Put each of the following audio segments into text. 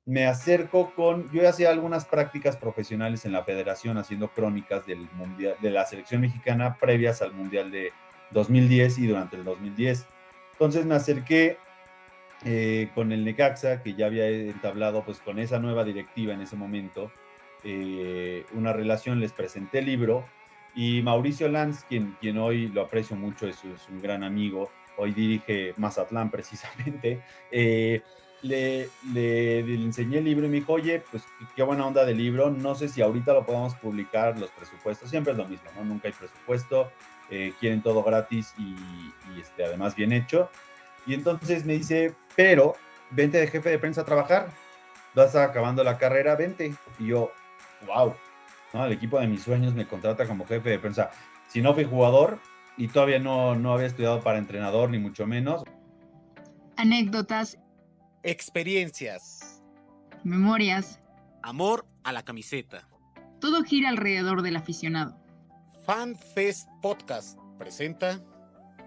me acerco yo hacía algunas prácticas profesionales en la federación haciendo crónicas del mundial, de la selección mexicana previas al mundial de 2010 y durante el 2010. Entonces me acerqué con el Necaxa, que ya había entablado pues con esa nueva directiva en ese momento, una relación, les presenté el libro y Mauricio Lanz, quien hoy lo aprecio mucho, es un gran amigo, hoy dirige Mazatlán precisamente, le enseñé el libro y me dijo, oye, pues qué buena onda de libro, no sé si ahorita lo podemos publicar, los presupuestos, siempre es lo mismo, ¿no? Nunca hay presupuesto, quieren todo gratis y además bien hecho. Y entonces me dice, pero vente de jefe de prensa a trabajar, vas acabando la carrera, vente. Y yo, wow, ¿no? El equipo de mis sueños me contrata como jefe de prensa. Si no fui jugador y todavía no había estudiado para entrenador, ni mucho menos. Anécdotas, experiencias, memorias, amor a la camiseta. todo gira alrededor del aficionado. FanFest Podcast presenta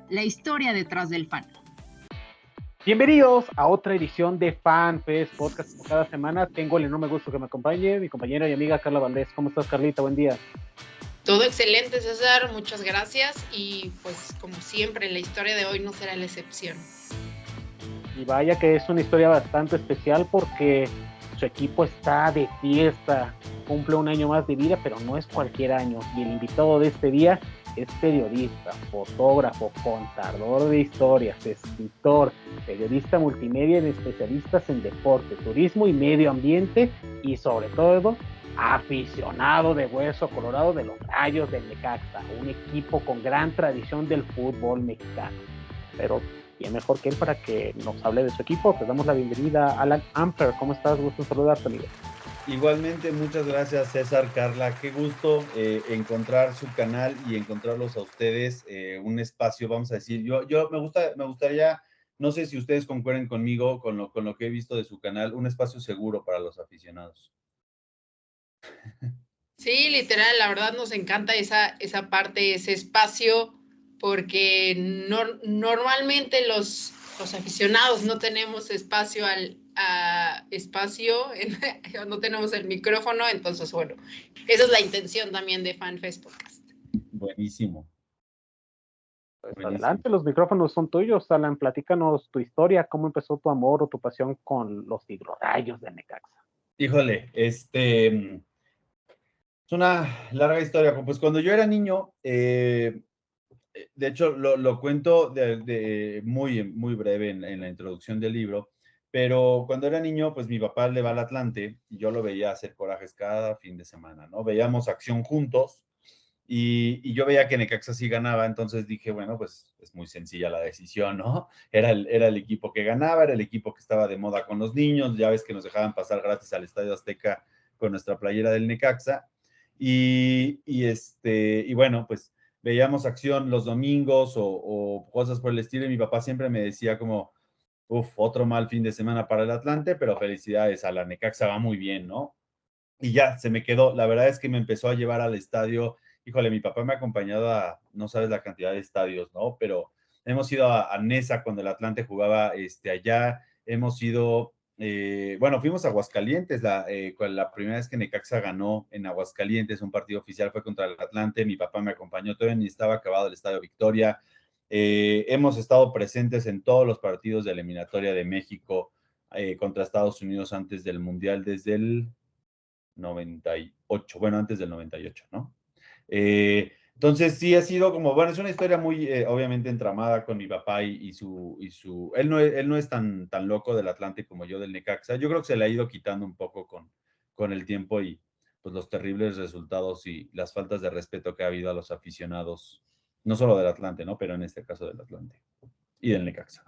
La historia detrás del fan. Bienvenidos a otra edición de FanFest Podcast. Como cada semana tengo el enorme gusto que me acompañe mi compañera y amiga Carla Valdés. ¿Cómo estás, Carlita? Buen día. Todo excelente, César, muchas gracias y pues como siempre la historia de hoy no será la excepción. Y vaya que es una historia bastante especial porque su equipo está de fiesta, cumple un año más de vida, pero no es cualquier año. Y el invitado de este día es periodista, fotógrafo, contador de historias, escritor, periodista multimedia y especialistas en deporte, turismo y medio ambiente y sobre todo aficionado de hueso colorado de los Gallos del Necaxa, un equipo con gran tradición del fútbol mexicano. Pero ¿quién mejor que él para que nos hable de su equipo? Te damos la bienvenida a Alan Amper. ¿Cómo estás? Gusto en saludarte, amigo. Igualmente, muchas gracias, César, Carla. Qué gusto encontrar su canal y encontrarlos a ustedes. Un espacio, vamos a decir, yo me gustaría, no sé si ustedes concuerden conmigo con lo que he visto de su canal, un espacio seguro para los aficionados. Sí, literal, la verdad nos encanta esa parte, ese espacio, porque normalmente los aficionados no tenemos espacio no tenemos el micrófono, entonces bueno, esa es la intención también de FanFest Podcast. Buenísimo. Pues Buenísimo. adelante, los micrófonos son tuyos, Alan. Platícanos tu historia, cómo empezó tu amor o tu pasión con los hidrorrayos de Necaxa. Híjole, es una larga historia. Pues cuando yo era niño, de hecho lo cuento muy breve en la introducción del libro, pero cuando era niño, pues mi papá le va al Atlante y yo lo veía hacer corajes cada fin de semana, ¿no? Veíamos acción juntos y yo veía que Necaxa sí ganaba, entonces dije, bueno, pues es muy sencilla la decisión, ¿no? Era el equipo que ganaba, era el equipo que estaba de moda con los niños, ya ves que nos dejaban pasar gratis al Estadio Azteca con nuestra playera del Necaxa, y bueno, pues veíamos acción los domingos o cosas por el estilo, y mi papá siempre me decía como, uff, otro mal fin de semana para el Atlante, pero felicidades, a la Necaxa va muy bien, ¿no? Y ya, se me quedó. La verdad es que me empezó a llevar al estadio. Híjole, mi papá me ha acompañado no sabes la cantidad de estadios, ¿no? Pero hemos ido a Nesa cuando el Atlante jugaba allá. Hemos ido, bueno, fuimos a Aguascalientes, la primera vez que Necaxa ganó en Aguascalientes, un partido oficial fue contra el Atlante. Mi papá me acompañó, todavía ni estaba acabado el Estadio Victoria. Hemos estado presentes en todos los partidos de eliminatoria de México contra Estados Unidos antes del Mundial, desde el 98, bueno, antes del 98, ¿no? Entonces sí ha sido como, bueno, es una historia muy obviamente entramada con mi papá él no es tan loco del Atlante como yo del Necaxa. Yo creo que se le ha ido quitando un poco con el tiempo y pues los terribles resultados y las faltas de respeto que ha habido a los aficionados, no solo del Atlante, ¿no? Pero en este caso del Atlante y del Necaxa.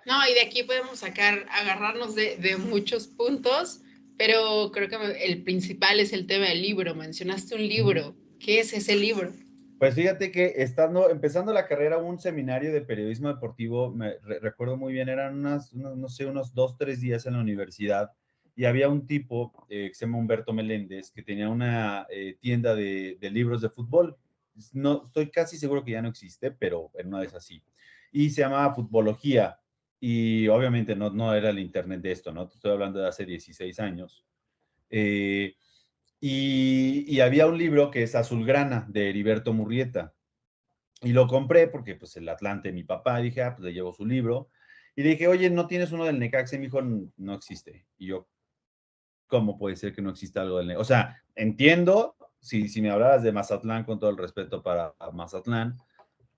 No, y de aquí podemos agarrarnos de muchos puntos, pero creo que el principal es el tema del libro. Mencionaste un libro. ¿Qué es ese libro? Pues fíjate que empezando la carrera, un seminario de periodismo deportivo, recuerdo muy bien, eran no sé, unos 2, 3 días en la universidad, y había un tipo que se llama Humberto Meléndez, que tenía una tienda de libros de fútbol. No, estoy casi seguro que ya no existe, pero en una de esas sí. Y se llamaba Futbología. y obviamente no era el internet de esto, ¿no? Te estoy hablando de hace 16 años. Eh, y había un libro que es Azulgrana, de Heriberto Murrieta. Y lo compré porque, pues, el Atlante, mi papá, y dije, pues le llevo su libro. Y le dije, oye, ¿no tienes uno del Necaxa? Y me dijo, no existe. Y yo, ¿cómo puede ser que no exista algo del Necaxa? O sea, entiendo si me hablaras de Mazatlán, con todo el respeto para Mazatlán,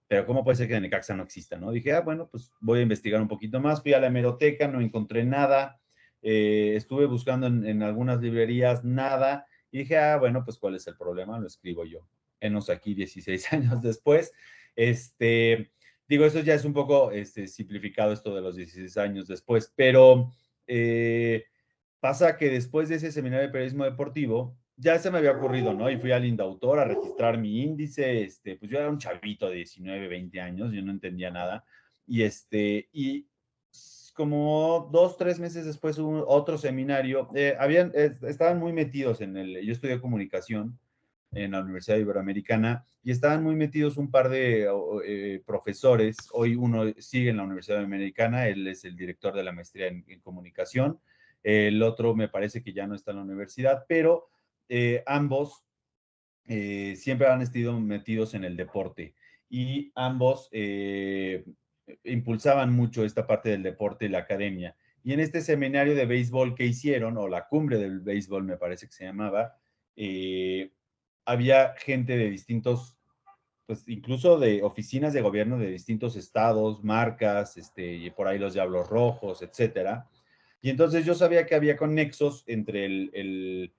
pero ¿cómo puede ser que de Necaxa no exista, no? Dije, bueno, pues voy a investigar un poquito más. Fui a la hemeroteca, no encontré nada. Estuve buscando en algunas librerías, nada. Y dije, bueno, pues ¿cuál es el problema? Lo escribo yo. Enos aquí 16 años después. Digo, eso ya es un poco simplificado, esto de los 16 años después, pero pasa que después de ese seminario de periodismo deportivo, ya se me había ocurrido, ¿no? Y fui al Indautor a registrar mi índice, pues yo era un chavito de 19, 20 años, yo no entendía nada, y como 2, 3 meses después hubo otro seminario, estaban muy metidos yo estudié comunicación en la Universidad Iberoamericana, y estaban muy metidos un par de profesores. Hoy uno sigue en la Universidad Iberoamericana, él es el director de la maestría en comunicación, el otro me parece que ya no está en la universidad, pero ambos siempre han estado metidos en el deporte, y ambos impulsaban mucho esta parte del deporte y la academia. Y en este seminario de béisbol que hicieron, o la cumbre del béisbol me parece que se llamaba, había gente de distintos, pues incluso de oficinas de gobierno de distintos estados, marcas, y por ahí los Diablos Rojos, etcétera. Y entonces yo sabía que había conexos entre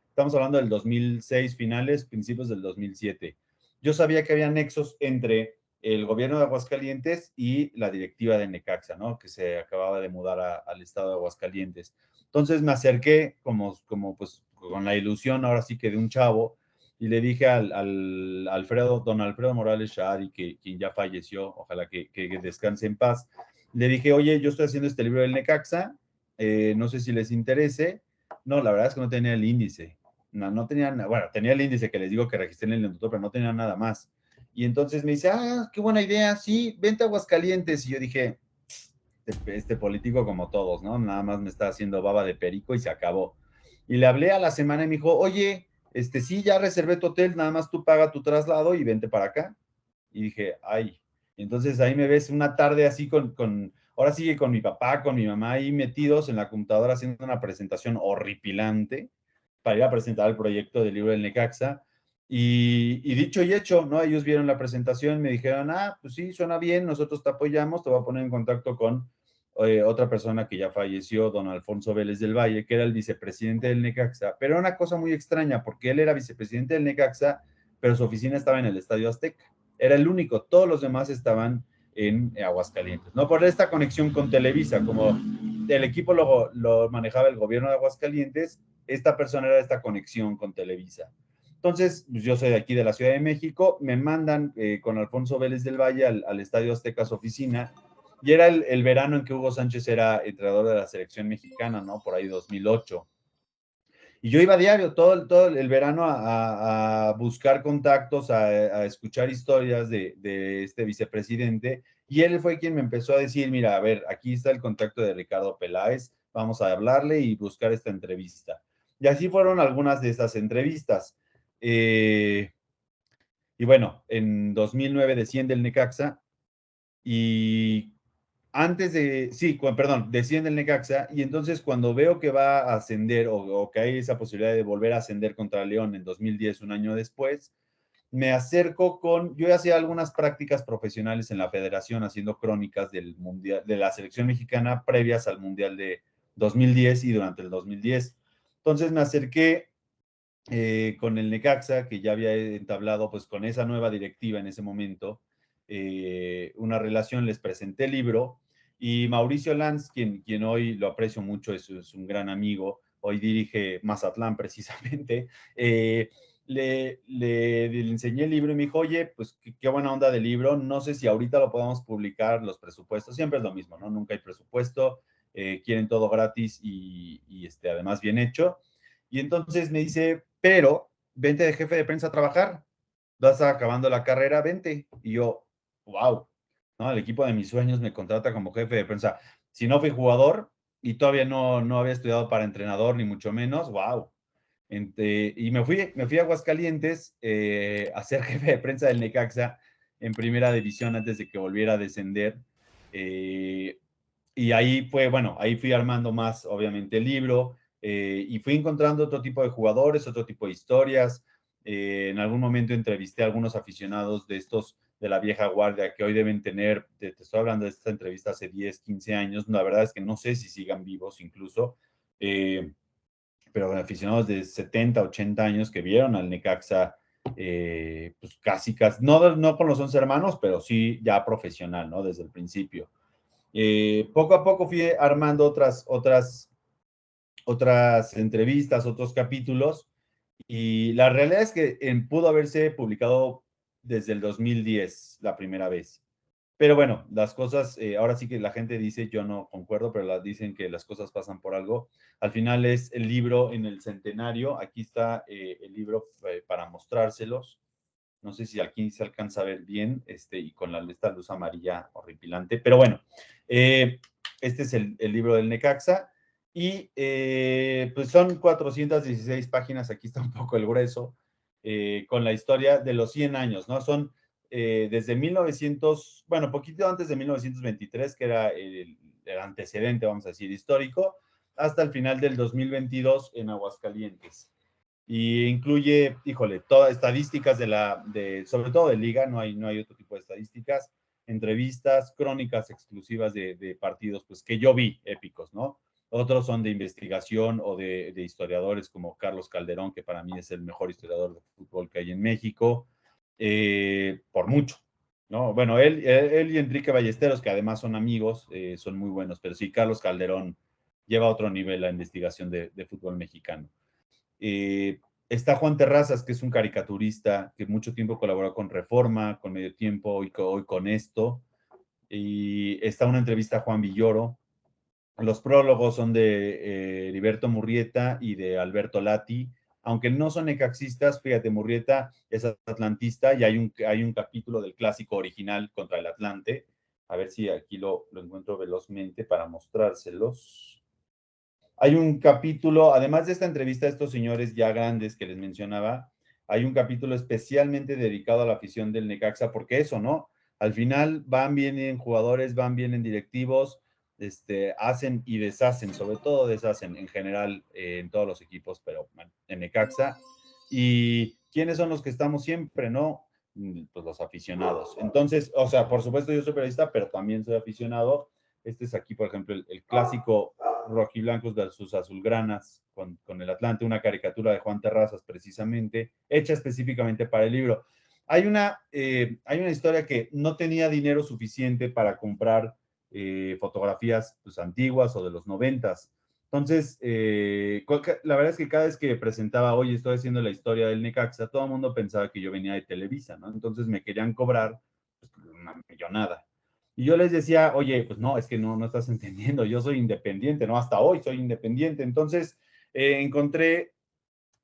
estamos hablando del 2006 finales, principios del 2007. Yo sabía que había nexos entre el gobierno de Aguascalientes y la directiva de Necaxa, ¿no? Que se acababa de mudar al estado de Aguascalientes. Entonces me acerqué como pues con la ilusión ahora sí que de un chavo, y le dije al don Alfredo Morales Shadi, quien ya falleció, ojalá que descanse en paz. Le dije, oye, yo estoy haciendo este libro del Necaxa, no sé si les interese. No, la verdad es que no tenía el índice. No tenía, bueno, tenía el índice que les digo que registré en el instituto, pero no tenía nada más. Y entonces me dice, qué buena idea, sí, vente a Aguascalientes. Y yo dije, este político como todos, ¿no? Nada más me está haciendo baba de perico y se acabó. Y le hablé a la semana y me dijo, oye, sí, ya reservé tu hotel, nada más tú paga tu traslado y vente para acá. Y dije, ay, entonces ahí me ves una tarde así ahora sí que con mi papá, con mi mamá ahí metidos en la computadora haciendo una presentación horripilante para ir a presentar el proyecto del libro del Necaxa. Y dicho y hecho, ¿no? Ellos vieron la presentación, me dijeron, pues sí, suena bien, nosotros te apoyamos, te voy a poner en contacto con otra persona que ya falleció, don Alfonso Vélez del Valle, que era el vicepresidente del Necaxa, pero era una cosa muy extraña, porque él era vicepresidente del Necaxa, pero su oficina estaba en el Estadio Azteca. Era el único, todos los demás estaban en Aguascalientes, ¿no? Por esta conexión con Televisa, como el equipo lo manejaba el gobierno de Aguascalientes, esta persona era esta conexión con Televisa. Entonces, pues yo soy de aquí de la Ciudad de México, me mandan con Alfonso Vélez del Valle al Estadio Azteca, su oficina, y era el verano en que Hugo Sánchez era entrenador de la selección mexicana, ¿no? Por ahí 2008. Y yo iba a diario todo el verano a buscar contactos, a escuchar historias de este vicepresidente, y él fue quien me empezó a decir, mira, a ver, aquí está el contacto de Ricardo Peláez, vamos a hablarle y buscar esta entrevista. Y así fueron algunas de esas entrevistas. Y bueno, en 2009 desciende el Necaxa, y desciende el Necaxa, y entonces cuando veo que va a ascender o que hay esa posibilidad de volver a ascender contra León en 2010, un año después, me acerco yo hacía algunas prácticas profesionales en la federación haciendo crónicas del mundial, de la selección mexicana previas al mundial de 2010 y durante el 2010. Entonces me acerqué con el Necaxa, que ya había entablado pues con esa nueva directiva en ese momento, una relación, les presenté el libro, y Mauricio Lanz, quien hoy lo aprecio mucho, es un gran amigo, hoy dirige Mazatlán precisamente, le enseñé el libro y me dijo, oye, pues qué buena onda del libro, no sé si ahorita lo podemos publicar, los presupuestos, siempre es lo mismo, ¿no? Nunca hay presupuesto, quieren todo gratis y además bien hecho. Y entonces me dice, pero vente de jefe de prensa a trabajar, vas acabando la carrera, vente. Y yo, wow, ¿no? El equipo de mis sueños me contrata como jefe de prensa. si no fui jugador y todavía no había estudiado para entrenador, ni mucho menos, wow. Y me fui a Aguascalientes a ser jefe de prensa del Necaxa en primera división antes de que volviera a descender. Y ahí fue, bueno, ahí fui armando más, obviamente, el libro y fui encontrando otro tipo de jugadores, otro tipo de historias. En algún momento entrevisté a algunos aficionados de estos de la vieja guardia que hoy deben tener, te estoy hablando de esta entrevista hace 10, 15 años, la verdad es que no sé si sigan vivos incluso, pero aficionados de 70, 80 años que vieron al Necaxa, pues casi, no con los 11 hermanos, pero sí ya profesional, ¿no? Desde el principio. Poco a poco fui armando otras entrevistas, otros capítulos, y la realidad es que pudo haberse publicado desde el 2010 la primera vez. Pero bueno, las cosas, ahora sí que la gente dice, yo no concuerdo, pero dicen que las cosas pasan por algo. Al final es el libro en el centenario. Aquí está el libro para mostrárselos. No sé si aquí se alcanza a ver bien, y con esta luz amarilla horripilante. Pero bueno, este es el libro del Necaxa. Y pues son 416 páginas, aquí está un poco el grueso, con la historia de los 100 años, ¿no? Son desde 1900, bueno, poquito antes de 1923, que era el antecedente, vamos a decir, histórico, hasta el final del 2022 en Aguascalientes. Y incluye, híjole, todas estadísticas sobre todo de liga, no hay otro tipo de estadísticas, entrevistas, crónicas exclusivas de partidos, pues que yo vi épicos, ¿no? Otros son de investigación o de historiadores como Carlos Calderón, que para mí es el mejor historiador de fútbol que hay en México, por mucho, ¿no? Bueno, él y Enrique Ballesteros, que además son amigos, son muy buenos, pero sí, Carlos Calderón lleva a otro nivel la investigación de fútbol mexicano. Está Juan Terrazas, que es un caricaturista que mucho tiempo colaboró con Reforma, con Medio Tiempo y hoy con esto. Y está una entrevista a Juan Villoro. Los prólogos son de Heriberto Murrieta y de Alberto Lati. Aunque no son necaxistas, fíjate, Murrieta es atlantista y hay un capítulo del clásico original contra el Atlante. A ver si aquí lo encuentro velozmente para mostrárselos. Hay un capítulo, además de esta entrevista a estos señores ya grandes que les mencionaba, hay un capítulo especialmente dedicado a la afición del Necaxa, porque eso, ¿no? Al final van bien en jugadores, van bien en directivos, hacen y deshacen, sobre todo deshacen en general en todos los equipos, pero bueno, en Necaxa. ¿Y quiénes son los que estamos siempre, no? Pues los aficionados. Entonces, o sea, por supuesto yo soy periodista, pero también soy aficionado. Este es aquí, por ejemplo, el clásico rojiblancos versus azulgranas con el Atlante, una caricatura de Juan Terrazas precisamente, hecha específicamente para el libro. Hay una historia que no tenía dinero suficiente para comprar fotografías pues, antiguas o de los 90s. Entonces, la verdad es que cada vez que presentaba, oye, estoy haciendo la historia del Necaxa, todo el mundo pensaba que yo venía de Televisa, ¿no? Entonces me querían cobrar pues, una millonada. Y yo les decía, oye, pues no, es que no estás entendiendo, yo soy independiente, ¿no? Hasta hoy soy independiente. Entonces, encontré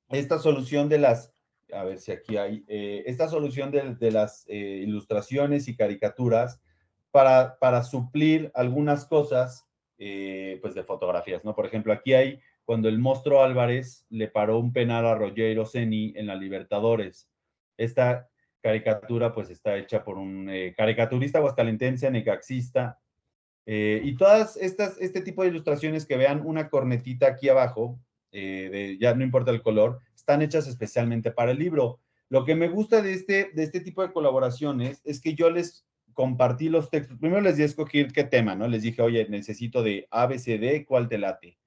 esta solución a ver si aquí hay, esta solución de las ilustraciones y caricaturas para suplir algunas cosas, pues de fotografías, ¿no? Por ejemplo, aquí hay cuando el Monstruo Álvarez le paró un penal a Rogero Ceni en la Libertadores. Esta caricatura pues está hecha por un caricaturista aguascalentense, necaxista, y todas este tipo de ilustraciones que vean una cornetita aquí abajo, ya no importa el color, están hechas especialmente para el libro. Lo que me gusta de este tipo de colaboraciones es que yo les compartí los textos. Primero les di a escoger qué tema, ¿no? Les dije, oye, necesito de A, B, C, D, ¿cuál te late?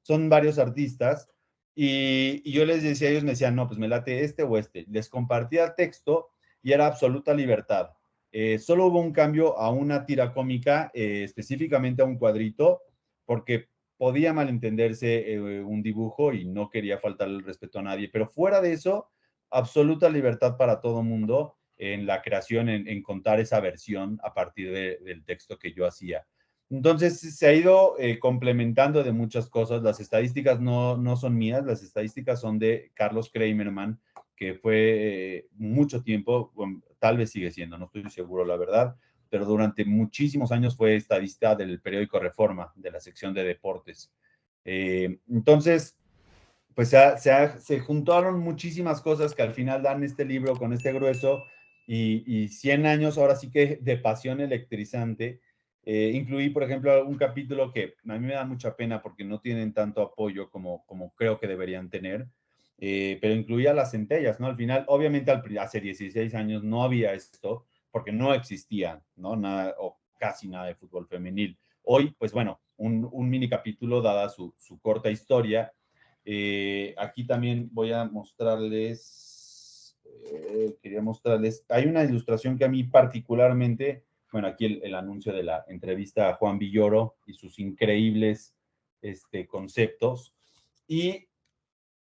Son varios artistas y yo les decía, ellos me decían, no, pues me late este o este. Les compartía el texto y era absoluta libertad. Solo hubo un cambio a una tira cómica, específicamente a un cuadrito, porque podía malentenderse un dibujo y no quería faltar el respeto a nadie. Pero fuera de eso, absoluta libertad para todo mundo en la creación, en contar esa versión a partir del texto que yo hacía. Entonces se ha ido complementando de muchas cosas. Las estadísticas no son mías, las estadísticas son de Carlos Kramerman, que fue mucho tiempo, bueno, tal vez sigue siendo, no estoy seguro la verdad, pero durante muchísimos años fue estadista del periódico Reforma, de la sección de deportes. Entonces, pues se juntaron muchísimas cosas que al final dan este libro con este grueso y 100 años ahora sí que de pasión electrizante. Incluí, por ejemplo, un capítulo que a mí me da mucha pena porque no tienen tanto apoyo como creo que deberían tener, pero incluía las centellas, ¿no? Al final, obviamente hace 16 años no había esto porque no existía, ¿no? Nada o casi nada de fútbol femenil. Hoy, pues bueno, un mini capítulo dada su corta historia. Aquí también voy a mostrarles, quería mostrarles, hay una ilustración que a mí particularmente, bueno, aquí el anuncio de la entrevista a Juan Villoro y sus increíbles conceptos, y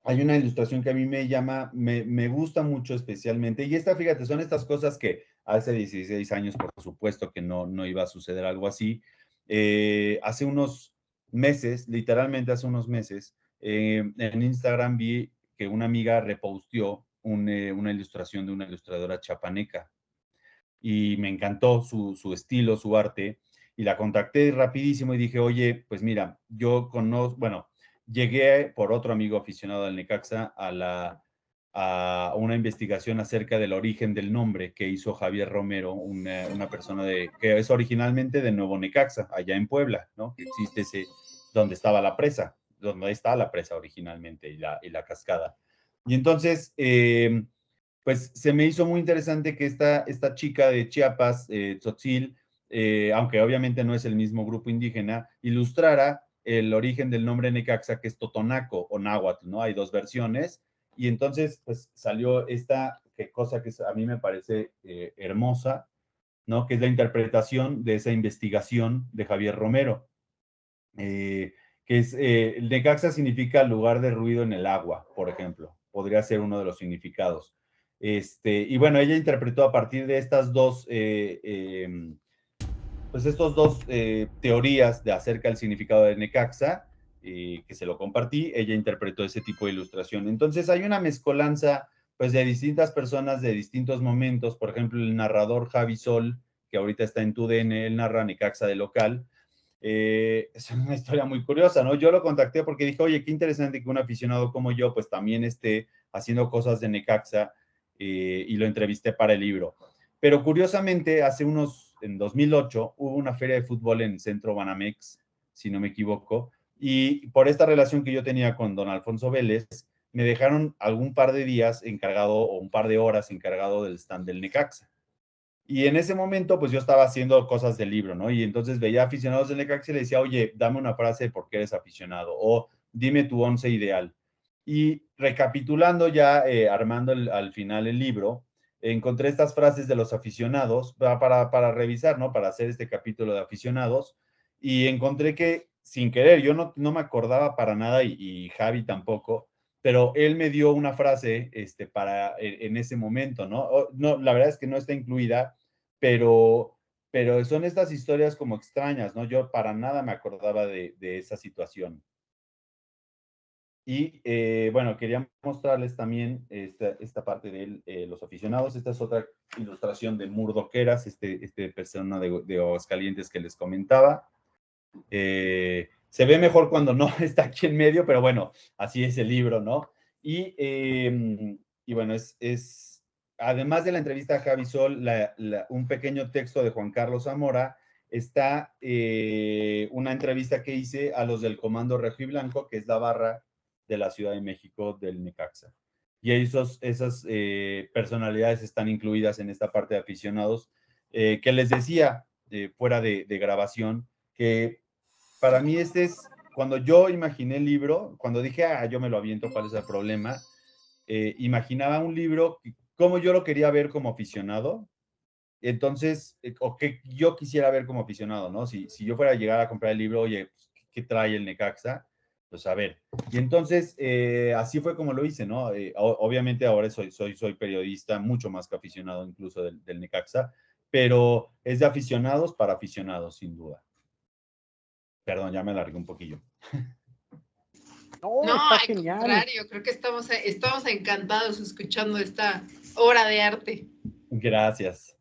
hay una ilustración que a mí me gusta mucho especialmente, y esta, fíjate, son estas cosas que hace 16 años, por supuesto que no iba a suceder algo así. Hace unos meses, literalmente hace unos meses, en Instagram vi que una amiga reposteó una ilustración de una ilustradora chapaneca y me encantó su estilo, su arte, y la contacté rapidísimo y dije, oye, pues mira, yo conozco, bueno, llegué por otro amigo aficionado al Necaxa a una investigación acerca del origen del nombre que hizo Javier Romero, una persona que es originalmente de Nuevo Necaxa, allá en Puebla, ¿no? Que existe donde estaba la presa, donde está la presa originalmente y la cascada. Y entonces, pues se me hizo muy interesante que esta chica de Chiapas, Tzotzil, aunque obviamente no es el mismo grupo indígena, ilustrara el origen del nombre Necaxa, que es Totonaco o Náhuatl, ¿no? Hay dos versiones, y entonces pues salió esta cosa que a mí me parece hermosa, ¿no? Que es la interpretación de esa investigación de Javier Romero, que es, el Necaxa significa lugar de ruido en el agua, por ejemplo, podría ser uno de los significados. Y bueno, ella interpretó a partir de estas dos, pues estos dos teorías de acerca del significado de Necaxa, que se lo compartí, ella interpretó ese tipo de ilustración. Entonces hay una mezcolanza pues de distintas personas de distintos momentos, por ejemplo el narrador Javi Sol, que ahorita está en TUDN, él narra Necaxa de local. Es una historia muy curiosa, ¿no? Yo lo contacté porque dije, oye, qué interesante que un aficionado como yo pues también esté haciendo cosas de Necaxa, y lo entrevisté para el libro. Pero curiosamente, en 2008, hubo una feria de fútbol en Centro Banamex, si no me equivoco, y por esta relación que yo tenía con don Alfonso Vélez, me dejaron algún par de días encargado o un par de horas encargado del stand del Necaxa. Y en ese momento, pues yo estaba haciendo cosas del libro, ¿no? Y entonces veía aficionados del Necaxa y le decía, oye, dame una frase de por qué eres aficionado, o dime tu once ideal. Y recapitulando ya, armando al final el libro, encontré estas frases de los aficionados para revisar, ¿no? Para hacer este capítulo de aficionados, y encontré que, sin querer, yo no me acordaba para nada, y Javi tampoco, pero él me dio una frase en ese momento, ¿no? No, la verdad es que no está incluida, pero son estas historias como extrañas, ¿no? Yo para nada me acordaba de esa situación. Y bueno, quería mostrarles también esta parte de los aficionados. Esta es otra ilustración de Murdoqueras, persona de Aguascalientes que les comentaba. Se ve mejor cuando no está aquí en medio, pero bueno, así es el libro, ¿no? Y bueno, además de la entrevista a Javi Sol, un pequeño texto de Juan Carlos Zamora, está una entrevista que hice a los del Comando Rojiblanco, que es la barra de la Ciudad de México del Necaxa. Y esas personalidades están incluidas en esta parte de aficionados, que les decía fuera de grabación, que para mí cuando yo imaginé el libro, cuando dije, yo me lo aviento, ¿cuál es el problema? Imaginaba un libro, como yo lo quería ver como aficionado, entonces, o que yo quisiera ver como aficionado, ¿no? Si yo fuera a llegar a comprar el libro, oye, pues, ¿qué trae el Necaxa? Pues a ver. Y entonces, así fue como lo hice, ¿no? Obviamente ahora soy periodista, mucho más que aficionado incluso del Necaxa, pero es de aficionados para aficionados, sin duda. Perdón, ya me alargué un poquillo. No, está al genial. contrario, creo que estamos encantados escuchando esta obra de arte. Gracias.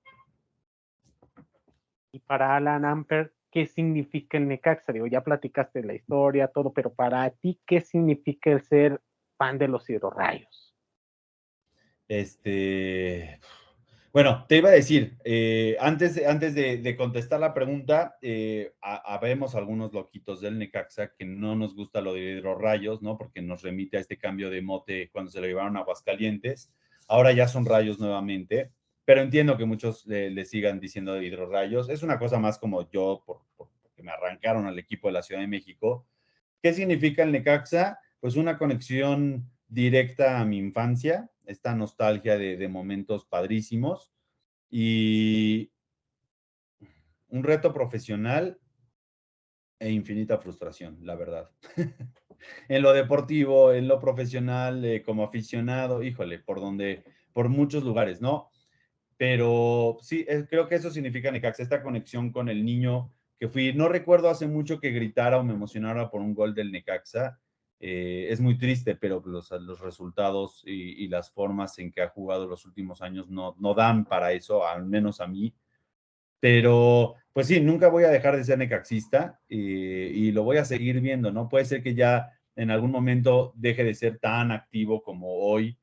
Y para Alan Amper, ¿qué significa el Necaxa? Digo, ya platicaste la historia, todo, pero para ti, ¿qué significa el ser fan de los Hidrorrayos? Bueno, te iba a decir, antes de contestar la pregunta, habemos algunos loquitos del Necaxa que no nos gusta lo de Hidrorrayos, ¿no? Porque nos remite a este cambio de mote cuando se lo llevaron a Aguascalientes. Ahora ya son Rayos nuevamente, pero entiendo que muchos le sigan diciendo de Hidrorrayos. Es una cosa más como yo, porque me arrancaron al equipo de la Ciudad de México. ¿Qué significa el Necaxa? Pues una conexión directa a mi infancia, esta nostalgia de momentos padrísimos y un reto profesional e infinita frustración, la verdad. En lo deportivo, en lo profesional, como aficionado, híjole, por muchos lugares, ¿no? Pero sí, creo que eso significa Necaxa, esta conexión con el niño que fui. No recuerdo hace mucho que gritara o me emocionara por un gol del Necaxa. Es muy triste, pero los resultados y las formas en que ha jugado los últimos años no dan para eso, al menos a mí. Pero, pues sí, nunca voy a dejar de ser necaxista y lo voy a seguir viendo, ¿no? Puede ser que ya en algún momento deje de ser tan activo como hoy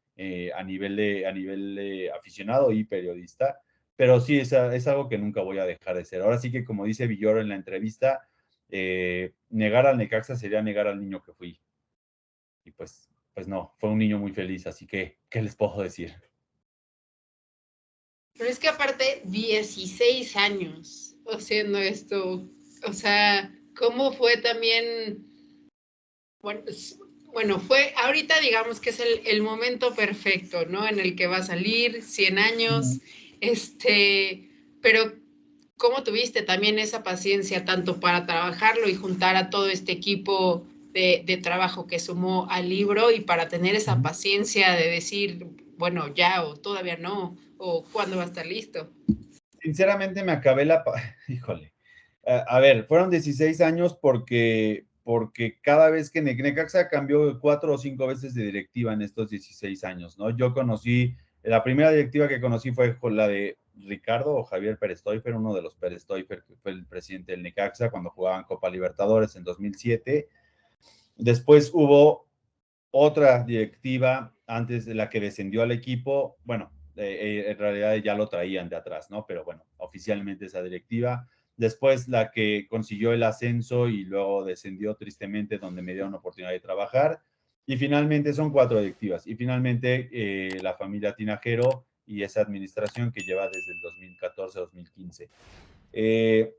a nivel de aficionado y periodista, pero sí, es algo que nunca voy a dejar de ser. Ahora sí que, como dice Villoro en la entrevista, negar al Necaxa sería negar al niño que fui. Y pues no, fue un niño muy feliz, así que, ¿qué les puedo decir? Pero es que aparte, 16 años haciendo esto, o sea, ¿cómo fue también? Bueno, fue, ahorita digamos que es el momento perfecto, ¿no? En el que va a salir 100 años, pero ¿cómo tuviste también esa paciencia tanto para trabajarlo y juntar a todo este equipo de trabajo que sumó al libro y para tener esa paciencia de decir, bueno, ya o todavía no, o cuándo va a estar listo? Sinceramente me acabé híjole. A ver, fueron 16 años porque cada vez que Necaxa cambió 4 o 5 veces de directiva en estos 16 años, ¿no? Yo conocí, la primera directiva que conocí fue con la de Ricardo o Javier Pérez Toifer, uno de los Pérez Toifer, que fue el presidente del Necaxa cuando jugaban Copa Libertadores en 2007. Después hubo otra directiva antes de la que descendió al equipo, bueno, en realidad ya lo traían de atrás, ¿no? Pero bueno, oficialmente esa directiva. Después la que consiguió el ascenso y luego descendió tristemente, donde me dieron oportunidad de trabajar. Y finalmente son 4 directivas. Y finalmente la familia Tinajero y esa administración que lleva desde el 2014-2015.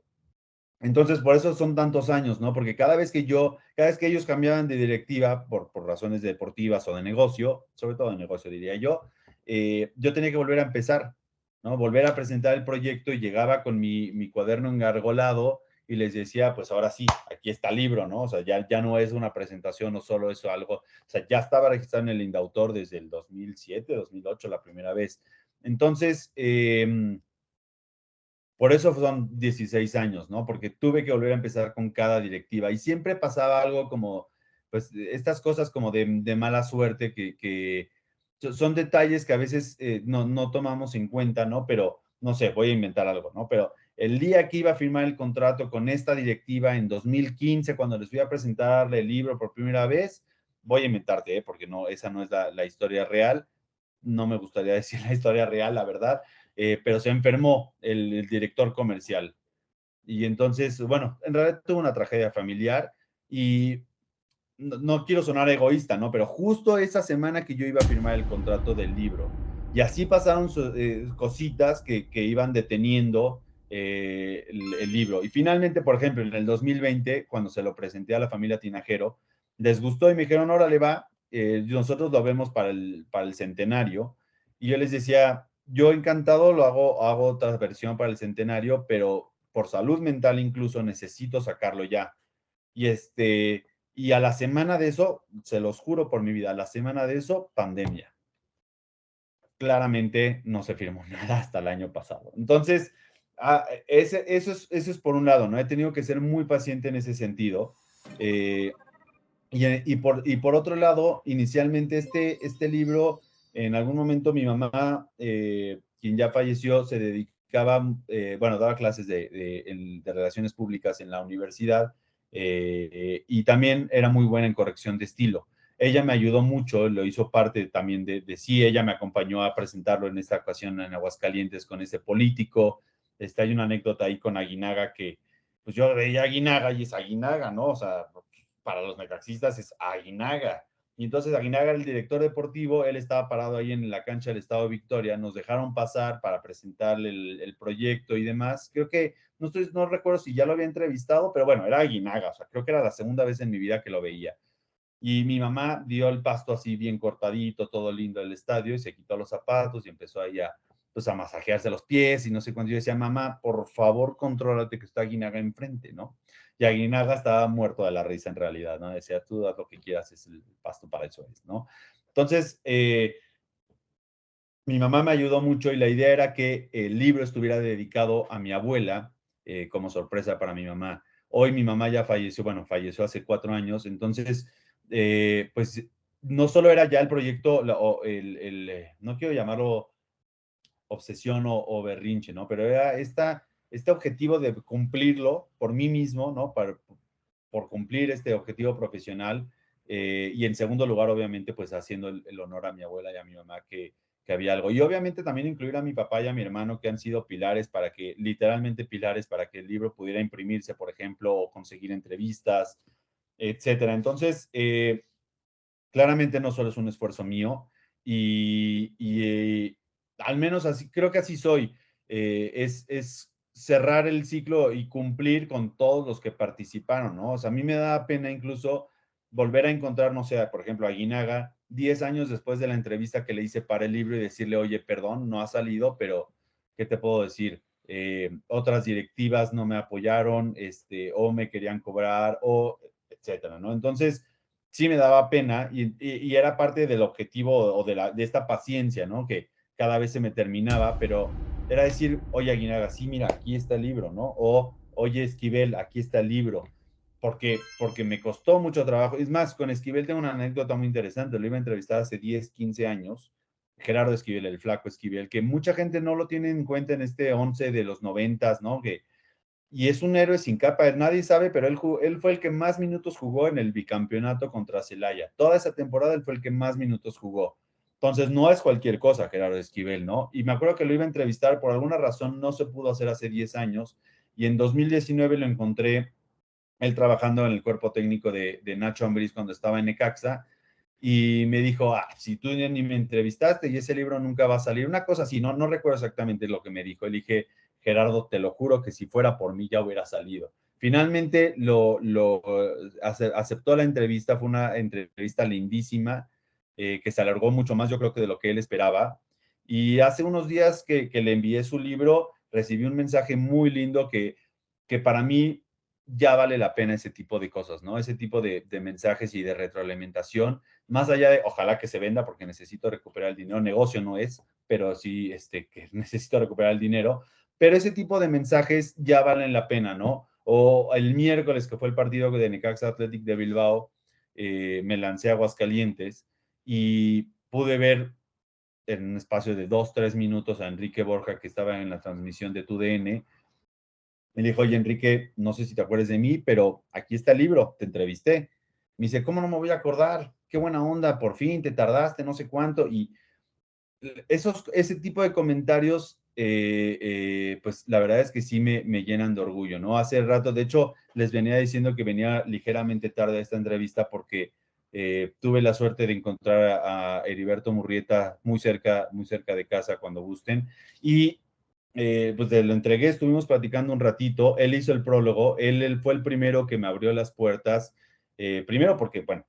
Entonces, por eso son tantos años, ¿no? Porque cada vez que ellos cambiaban de directiva por razones deportivas o de negocio, sobre todo de negocio diría yo tenía que volver a empezar, ¿no? Volver a presentar el proyecto y llegaba con mi cuaderno engargolado y les decía, pues ahora sí, aquí está el libro, ¿no? O sea, ya no es una presentación o solo eso, algo, o sea, ya estaba registrado en el Indautor desde el 2007, 2008, la primera vez. Entonces, por eso son 16 años, ¿no? Porque tuve que volver a empezar con cada directiva y siempre pasaba algo como, pues, estas cosas como de mala suerte que son detalles que a veces no tomamos en cuenta, ¿no? Pero, no sé, voy a inventar algo, ¿no? Pero el día que iba a firmar el contrato con esta directiva en 2015, cuando les fui a presentarle el libro por primera vez, voy a inventarte, ¿eh? Porque no, esa no es la historia real. No me gustaría decir la historia real, la verdad, pero se enfermó el director comercial. Y entonces, bueno, en realidad tuvo una tragedia familiar y no quiero sonar egoísta, ¿no? Pero justo esa semana que yo iba a firmar el contrato del libro. Y así pasaron cositas que iban deteniendo el libro. Y finalmente, por ejemplo, en el 2020, cuando se lo presenté a la familia Tinajero, les gustó y me dijeron, órale va, nosotros lo vemos para el centenario. Y yo les decía, yo encantado hago otra versión para el centenario, pero por salud mental incluso necesito sacarlo ya. Y y a la semana de eso, se los juro por mi vida, a la semana de eso, pandemia. Claramente no se firmó nada hasta el año pasado. Entonces, eso es por un lado, ¿no? He tenido que ser muy paciente en ese sentido. Y por otro lado, inicialmente este libro, en algún momento mi mamá, quien ya falleció, se dedicó dedicaba, bueno, daba clases de relaciones públicas en la universidad y también era muy buena en corrección de estilo. Ella me ayudó mucho, lo hizo parte también de sí, ella me acompañó a presentarlo en esta ocasión en Aguascalientes con ese político. Hay una anécdota ahí con Aguinaga que, pues yo veía Aguinaga y es Aguinaga, ¿no? O sea, para los necaxistas es Aguinaga. Y entonces Aguinaga era el director deportivo, él estaba parado ahí en la cancha del Estado de Victoria, nos dejaron pasar para presentarle el proyecto y demás. Creo que, no recuerdo si ya lo había entrevistado, pero bueno, era Aguinaga, o sea, creo que era la segunda vez en mi vida que lo veía. Y mi mamá dio el pasto así bien cortadito, todo lindo del estadio, y se quitó los zapatos y empezó ahí pues a masajearse los pies y no sé cuándo. Yo decía, mamá, por favor, contrólate que está Aguinaga enfrente, ¿no? Y Aguinaga estaba muerto de la risa en realidad, ¿no? Decía, tú haz lo que quieras, es el pasto para eso es, ¿no? Entonces, mi mamá me ayudó mucho y la idea era que el libro estuviera dedicado a mi abuela como sorpresa para mi mamá. Hoy mi mamá ya falleció, bueno, falleció hace 4 años, entonces, pues no solo era ya el proyecto, no quiero llamarlo obsesión o berrinche, ¿no? Pero era este objetivo de cumplirlo por mí mismo, ¿no? Por cumplir este objetivo profesional y en segundo lugar, obviamente, pues haciendo el honor a mi abuela y a mi mamá que había algo. Y obviamente también incluir a mi papá y a mi hermano que han sido pilares para que, literalmente pilares para que el libro pudiera imprimirse, por ejemplo, o conseguir entrevistas, etcétera. Entonces, claramente no solo es un esfuerzo mío y al menos así, creo que así soy. Es cerrar el ciclo y cumplir con todos los que participaron, ¿no? O sea, a mí me da pena incluso volver a encontrar, no sé, por ejemplo, a Guinaga, 10 años después de la entrevista que le hice para el libro y decirle, oye, perdón, no ha salido, pero ¿qué te puedo decir? Otras directivas no me apoyaron, o me querían cobrar, o etcétera, ¿no? Entonces, sí me daba pena y era parte del objetivo o de esta paciencia, ¿no? Que cada vez se me terminaba, pero era decir, oye Aguinaga, sí, mira, aquí está el libro, ¿no? O, oye Esquivel, aquí está el libro, porque me costó mucho trabajo. Es más, con Esquivel tengo una anécdota muy interesante, lo iba a entrevistar hace 10, 15 años, Gerardo Esquivel, el flaco Esquivel, que mucha gente no lo tiene en cuenta en este 11 de los 90, ¿no? Y es un héroe sin capa, nadie sabe, pero él fue el que más minutos jugó en el bicampeonato contra Celaya. Toda esa temporada él fue el que más minutos jugó. Entonces no es cualquier cosa, Gerardo Esquivel, ¿no? Y me acuerdo que lo iba a entrevistar, por alguna razón no se pudo hacer hace 10 años, y en 2019 lo encontré él trabajando en el cuerpo técnico de Nacho Ambriz cuando estaba en Necaxa, y me dijo, si tú ni me entrevistaste y ese libro nunca va a salir, una cosa así, no recuerdo exactamente lo que me dijo. Le dije, Gerardo, te lo juro que si fuera por mí ya hubiera salido. Finalmente aceptó la entrevista, fue una entrevista lindísima, que se alargó mucho más yo creo que de lo que él esperaba. Y hace unos días que le envié su libro, recibí un mensaje muy lindo que para mí ya vale la pena ese tipo de cosas, ¿no? Ese tipo de mensajes y de retroalimentación, más allá de, ojalá que se venda porque necesito recuperar el dinero, negocio no es, pero sí, que necesito recuperar el dinero, pero ese tipo de mensajes ya valen la pena, ¿no? O el miércoles que fue el partido de Necaxa Athletic de Bilbao, me lancé a Aguascalientes y pude ver en un espacio de 2, 3 minutos a Enrique Borja que estaba en la transmisión de TUDN. Me dijo, oye, Enrique, no sé si te acuerdas de mí, pero aquí está el libro, te entrevisté. Me dice, ¿cómo no me voy a acordar? Qué buena onda, por fin, te tardaste, no sé cuánto. Y ese tipo de comentarios, pues la verdad es que sí me llenan de orgullo, ¿no? Hace rato, de hecho, les venía diciendo que venía ligeramente tarde a esta entrevista porque tuve la suerte de encontrar a Heriberto Murrieta muy cerca de casa cuando gusten. Y pues lo entregué, estuvimos platicando un ratito, él hizo el prólogo, él fue el primero que me abrió las puertas, primero porque, bueno,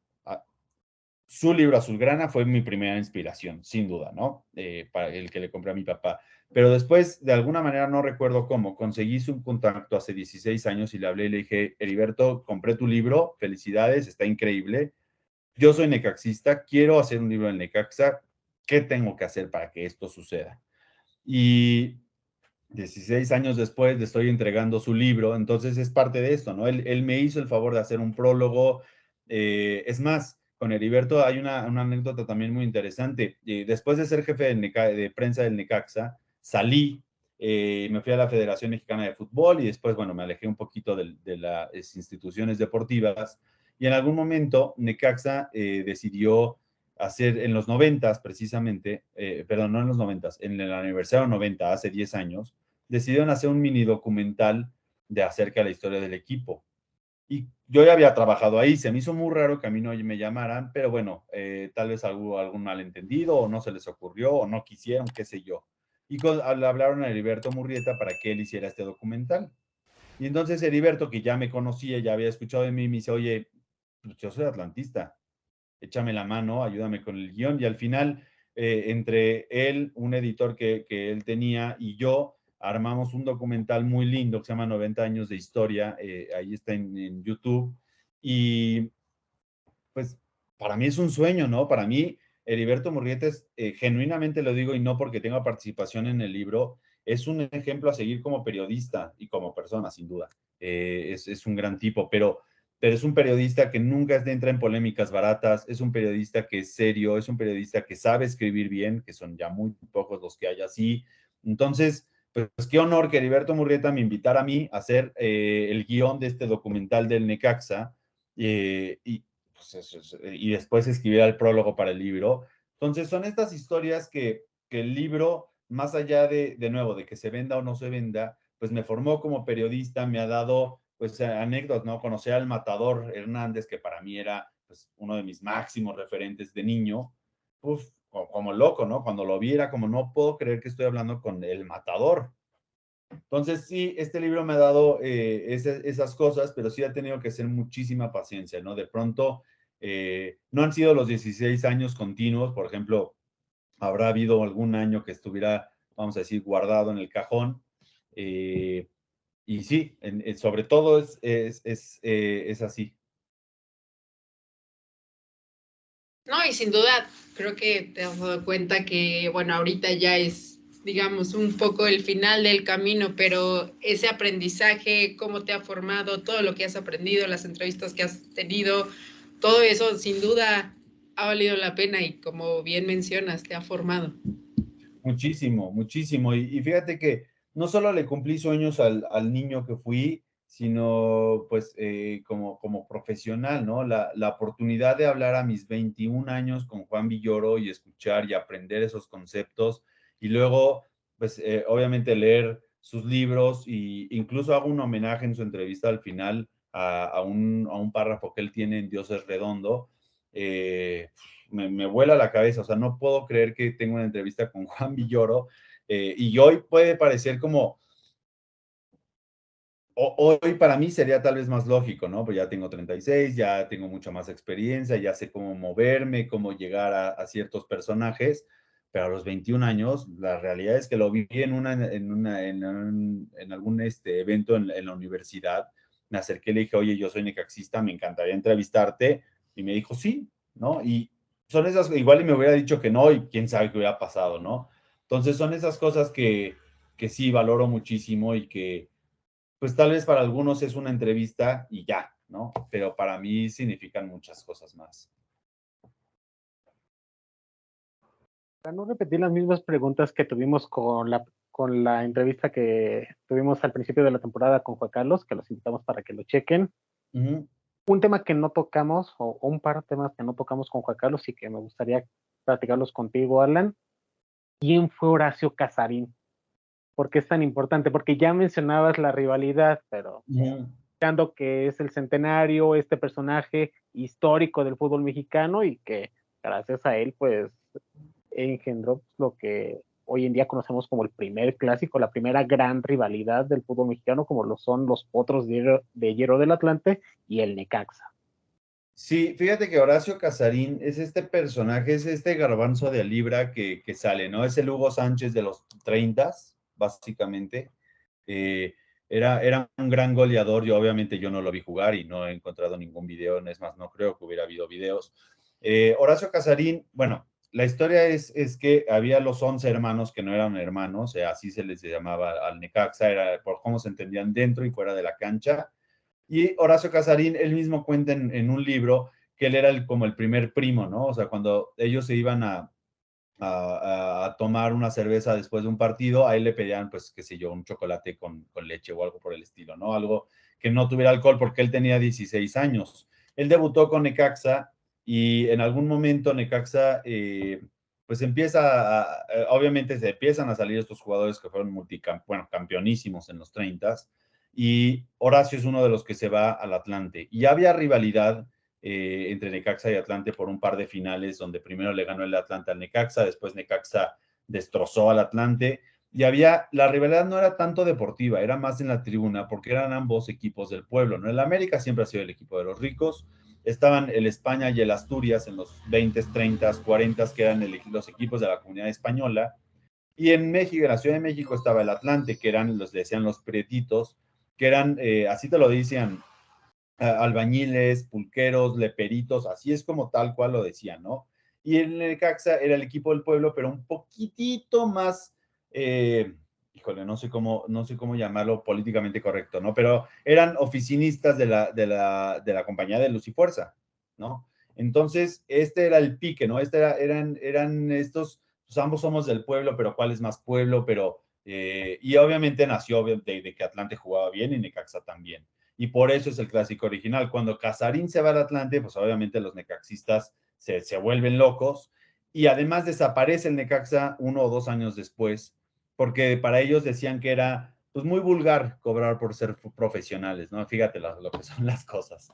su libro Azulgrana fue mi primera inspiración, sin duda, ¿no? Para el que le compré a mi papá. Pero después, de alguna manera, no recuerdo cómo, conseguí su contacto hace 16 años y le hablé y le dije, Heriberto, compré tu libro, felicidades, está increíble. Yo soy necaxista, quiero hacer un libro en Necaxa, ¿qué tengo que hacer para que esto suceda? Y 16 años después le estoy entregando su libro, entonces es parte de esto, ¿no? Él me hizo el favor de hacer un prólogo. Es más, con Heriberto hay una anécdota también muy interesante. Después de ser jefe de prensa del Necaxa, salí me fui a la Federación Mexicana de Fútbol y después, bueno, me alejé un poquito de las instituciones deportivas y en algún momento Necaxa decidió hacer en los 90 precisamente, perdón, no en los 90, en el aniversario 90, hace 10 años, decidieron hacer un mini documental de acerca de la historia del equipo. Y yo ya había trabajado ahí, se me hizo muy raro que a mí no me llamaran, pero bueno, tal vez algún malentendido o no se les ocurrió o no quisieron, qué sé yo. Y le hablaron a Heriberto Murrieta para que él hiciera este documental. Y entonces Heriberto, que ya me conocía, ya había escuchado de mí, me dice, oye, pues yo soy atlantista, échame la mano, ayúdame con el guión. Y al final, entre él, un editor que él tenía y yo, armamos un documental muy lindo que se llama 90 años de historia, ahí está en YouTube. Y pues para mí es un sueño, ¿no? Para mí, Heriberto Murrieta es, genuinamente lo digo y no porque tenga participación en el libro, es un ejemplo a seguir como periodista y como persona, sin duda. Es un gran tipo, pero es un periodista que nunca entra en polémicas baratas, es un periodista que es serio, es un periodista que sabe escribir bien, que son ya muy pocos los que hay así. Entonces, pues qué honor que Heriberto Murrieta me invitara a mí a hacer el guión de este documental del Necaxa. Y pues y después escribir el prólogo para el libro. Entonces, son estas historias que el libro, más allá de nuevo, de que se venda o no se venda, pues me formó como periodista, me ha dado pues anécdotas, ¿no? Conocí al Matador Hernández, que para mí era pues, uno de mis máximos referentes de niño, uf, como loco, ¿no? Cuando lo vi era como, no puedo creer que estoy hablando con el Matador. Entonces, sí, este libro me ha dado esas cosas, pero sí ha tenido que ser muchísima paciencia, ¿no? De pronto, no han sido los 16 años continuos, por ejemplo, habrá habido algún año que estuviera, vamos a decir, guardado en el cajón. Y sí, sobre todo es así. No, y sin duda, creo que te has dado cuenta que, bueno, ahorita ya es, digamos, un poco el final del camino, pero ese aprendizaje, cómo te ha formado, todo lo que has aprendido, las entrevistas que has tenido, todo eso sin duda ha valido la pena y como bien mencionas, te ha formado. Muchísimo, muchísimo. Y fíjate que no solo le cumplí sueños al niño que fui, sino pues como profesional, ¿no? La oportunidad de hablar a mis 21 años con Juan Villoro y escuchar y aprender esos conceptos y luego pues obviamente leer sus libros e incluso hago un homenaje en su entrevista al final a un párrafo que él tiene en Dios es Redondo. Me vuela la cabeza, o sea, no puedo creer que tengo una entrevista con Juan Villoro y hoy puede parecer como, hoy para mí sería tal vez más lógico, ¿no? Pues ya tengo 36, ya tengo mucha más experiencia, ya sé cómo moverme, cómo llegar a ciertos personajes, pero a los 21 años, la realidad es que lo vi en algún evento en la universidad, me acerqué y le dije, oye, yo soy necaxista, me encantaría entrevistarte, y me dijo, sí, ¿no? Y son esas, igual y me hubiera dicho que no, y quién sabe qué hubiera pasado, ¿no? Entonces son esas cosas que sí valoro muchísimo y que pues tal vez para algunos es una entrevista y ya, ¿no? Pero para mí significan muchas cosas más. Para no repetir las mismas preguntas que tuvimos con la entrevista que tuvimos al principio de la temporada con Juan Carlos, que los invitamos para que lo chequen. Un tema que no tocamos, o un par de temas que no tocamos con Juan Carlos y que me gustaría platicarlos contigo, Alan. ¿Quién fue Horacio Casarín? ¿Por qué es tan importante? Porque ya mencionabas la rivalidad, pero pensando que es el centenario, este personaje histórico del fútbol mexicano y que gracias a él, pues, engendró lo que hoy en día conocemos como el primer clásico, la primera gran rivalidad del fútbol mexicano, como lo son los Potros de Hierro del Atlante y el Necaxa. Sí, fíjate que Horacio Casarín es este personaje, es este garbanzo de libra que sale, ¿no? Es el Hugo Sánchez de los 30, básicamente. Era un gran goleador, obviamente yo no lo vi jugar y no he encontrado ningún video, es más, no creo que hubiera habido videos. Horacio Casarín, bueno, la historia es que había los 11 hermanos que no eran hermanos, así se les llamaba al Necaxa, era por cómo se entendían dentro y fuera de la cancha. Y Horacio Casarín, él mismo cuenta en un libro que él era como el primer primo, ¿no? O sea, cuando ellos se iban a a tomar una cerveza después de un partido, a él le pedían, pues, qué sé yo, un chocolate con leche o algo por el estilo, ¿no? Algo que no tuviera alcohol porque él tenía 16 años. Él debutó con Necaxa y en algún momento Necaxa, pues obviamente se empiezan a salir estos jugadores que fueron campeonísimos en los 30s y Horacio es uno de los que se va al Atlante. Y había rivalidad entre Necaxa y Atlante por un par de finales donde primero le ganó el Atlante al Necaxa, después Necaxa destrozó al Atlante y la rivalidad no era tanto deportiva, era más en la tribuna porque eran ambos equipos del pueblo, ¿no? El América siempre ha sido el equipo de los ricos, estaban el España y el Asturias en los 20s, 30s, 40s, que eran los equipos de la comunidad española, y en México, en la Ciudad de México estaba el Atlante, que eran le decían los prietitos, que eran, así te lo decían, albañiles, pulqueros, leperitos, así es como tal cual lo decían, ¿no? Y el Necaxa era el equipo del pueblo, pero un poquitito más, híjole, no sé cómo llamarlo políticamente correcto, ¿no? Pero eran oficinistas de la compañía de Luz y Fuerza, ¿no? Entonces, este era el pique, ¿no? Eran estos, pues ambos somos del pueblo, pero ¿cuál es más pueblo? Y obviamente nació de que Atlante jugaba bien y Necaxa también. Y por eso es el clásico original. Cuando Casarín se va al Atlante, pues obviamente los necaxistas se vuelven locos y además desaparece el Necaxa 1 o 2 años después, porque para ellos decían que era pues muy vulgar cobrar por ser profesionales, ¿no? Fíjate lo que son las cosas.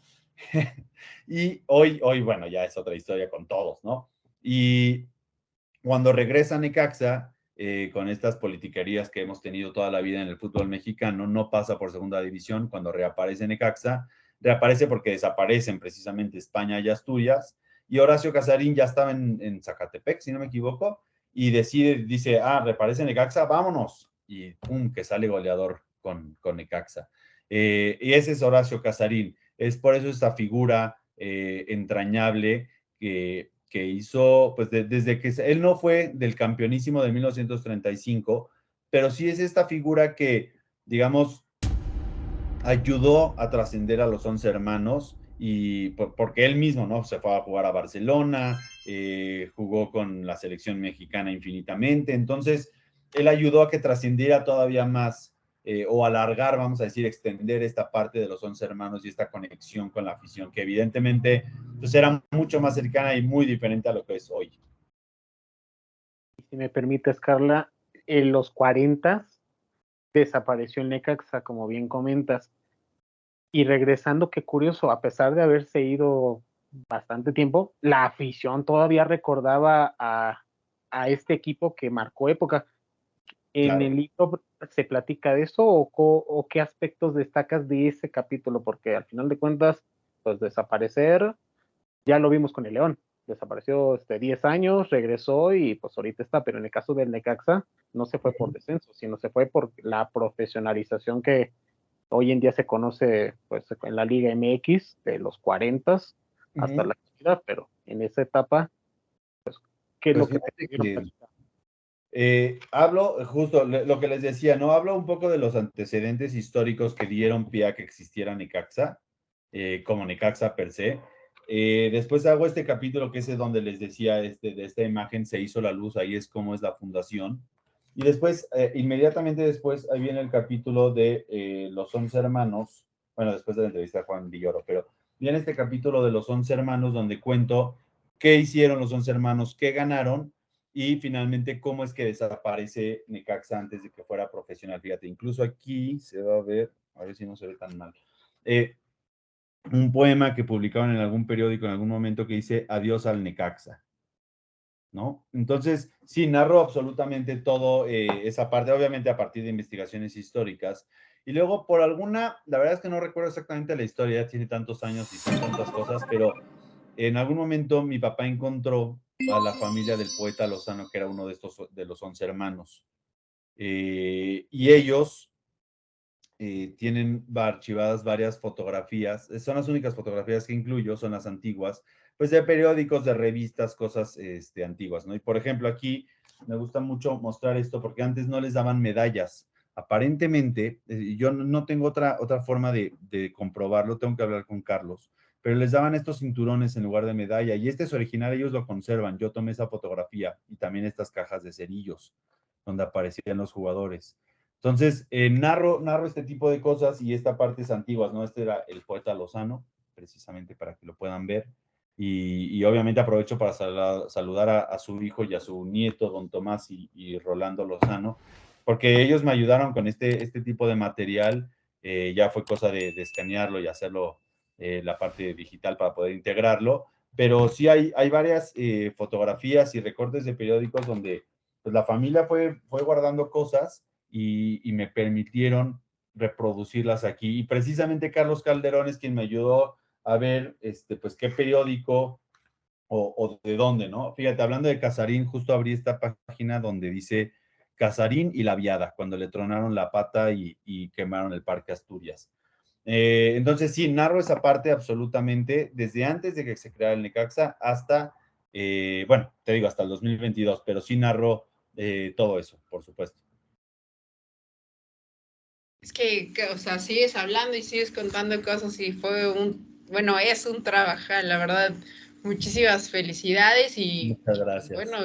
Y hoy, bueno, ya es otra historia con todos, ¿no? Y cuando regresa Necaxa, con estas politiquerías que hemos tenido toda la vida en el fútbol mexicano, no pasa por segunda división. Cuando reaparece Necaxa, reaparece porque desaparecen precisamente España y Asturias, y Horacio Casarín ya estaba en Zacatepec, si no me equivoco, y dice, reaparece Necaxa, vámonos, y pum, que sale goleador con Necaxa. Y ese es Horacio Casarín. Es por eso esta figura entrañable que hizo, pues desde que él no fue del campeonísimo de 1935, pero sí es esta figura que, digamos, ayudó a trascender a los 11 hermanos y porque él mismo, ¿no? Se fue a jugar a Barcelona, jugó con la selección mexicana infinitamente, entonces él ayudó a que trascendiera todavía más o alargar, vamos a decir, extender esta parte de los 11 hermanos y esta conexión con la afición, que evidentemente pues, era mucho más cercana y muy diferente a lo que es hoy. Si me permites, Carla, en los 40 desapareció el Necaxa, como bien comentas, y regresando, qué curioso, a pesar de haberse ido bastante tiempo, la afición todavía recordaba a este equipo que marcó época. ¿En Claro. el libro se platica de eso o qué aspectos destacas de ese capítulo? Porque al final de cuentas, pues desaparecer, ya lo vimos con el León, desapareció 10 años, regresó y pues ahorita está, pero en el caso del Necaxa no se fue por descenso, sino se fue por la profesionalización que hoy en día se conoce pues en la Liga MX de los 40 hasta la actualidad, pero en esa etapa, pues, ¿qué es Pues lo que te fíjate pudieron que platicar? hablo justo lo que les decía, ¿no? Hablo un poco de los antecedentes históricos que dieron pie a que existiera Necaxa, como Necaxa per se. Después hago este capítulo que es donde les decía de esta imagen, se hizo la luz, ahí es como es la fundación. Y después, inmediatamente después, ahí viene el capítulo de los 11 hermanos, bueno, después de la entrevista a Juan Villoro, pero viene este capítulo de los 11 hermanos donde cuento qué hicieron los 11 hermanos, qué ganaron y finalmente cómo es que desaparece Necaxa antes de que fuera profesional. Fíjate, incluso aquí se va a ver si no se ve tan mal, un poema que publicaron en algún periódico en algún momento que dice adiós al Necaxa, ¿no? Entonces, sí, narro absolutamente todo esa parte, obviamente a partir de investigaciones históricas. Y luego, la verdad es que no recuerdo exactamente la historia, ya tiene tantos años y son tantas cosas, pero en algún momento mi papá encontró a la familia del poeta Lozano, que era uno de los 11 hermanos. Y ellos tienen archivadas varias fotografías, son las únicas fotografías que incluyo, son las antiguas, pues de periódicos, de revistas, cosas antiguas, ¿no? Y por ejemplo, aquí me gusta mucho mostrar esto porque antes no les daban medallas. Aparentemente, yo no tengo otra forma de comprobarlo, tengo que hablar con Carlos, pero les daban estos cinturones en lugar de medalla, y este es original, ellos lo conservan. Yo tomé esa fotografía y también estas cajas de cerillos donde aparecían los jugadores. Entonces, narro este tipo de cosas, y esta parte es antiguas, ¿no? Este era el poeta Lozano, precisamente para que lo puedan ver. Y obviamente aprovecho para saludar a su hijo y a su nieto, don Tomás y Rolando Lozano, porque ellos me ayudaron con este tipo de material. Ya fue cosa de escanearlo y hacerlo la parte digital para poder integrarlo, pero sí hay varias fotografías y recortes de periódicos donde pues, la familia fue guardando cosas y me permitieron reproducirlas aquí. Y precisamente Carlos Calderón es quien me ayudó a ver pues qué periódico o de dónde, ¿no? Fíjate, hablando de Casarín, justo abrí esta página donde dice Casarín y la Viada, cuando le tronaron la pata y quemaron el Parque Asturias. Entonces, sí, narro esa parte absolutamente desde antes de que se creara el Necaxa hasta, bueno, te digo, hasta el 2022, pero sí narro todo eso, por supuesto. Es que, o sea, sigues hablando y sigues contando cosas y bueno, es un trabajar, la verdad. Muchísimas felicidades y, Muchas gracias. Bueno,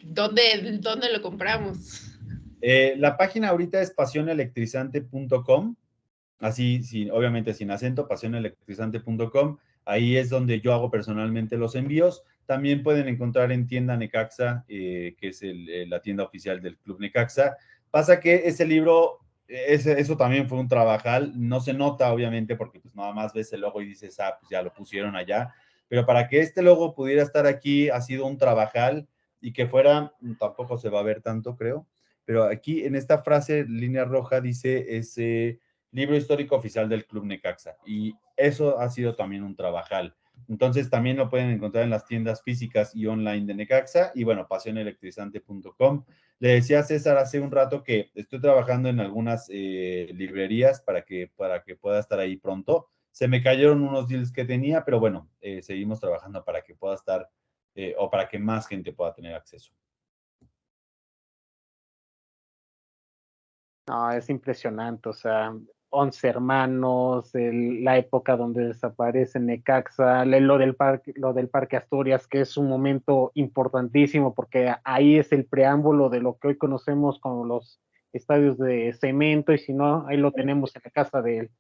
¿dónde lo compramos? La página ahorita es pasionelectrizante.com, así, obviamente sin acento, pasionelectrizante.com. Ahí es donde yo hago personalmente los envíos. También pueden encontrar en tienda Necaxa, que es la tienda oficial del Club Necaxa. Pasa que ese libro, eso también fue un trabajal. No se nota, obviamente, porque pues nada más ves el logo y dices, pues ya lo pusieron allá. Pero para que este logo pudiera estar aquí, ha sido un trabajal, y que fuera, tampoco se va a ver tanto, creo. Pero aquí en esta frase, línea roja, dice ese libro histórico oficial del Club Necaxa. Y eso ha sido también un trabajal. Entonces también lo pueden encontrar en las tiendas físicas y online de Necaxa. Y bueno, pasionelectrizante.com. Le decía a César hace un rato que estoy trabajando en algunas librerías para que pueda estar ahí pronto. Se me cayeron unos deals que tenía, pero bueno, seguimos trabajando para que pueda estar o para que más gente pueda tener acceso. No, es impresionante, o sea, 11 hermanos, la época donde desaparece Necaxa, lo del Parque Asturias, que es un momento importantísimo porque ahí es el preámbulo de lo que hoy conocemos como los estadios de cemento, y si no, ahí lo tenemos en la casa del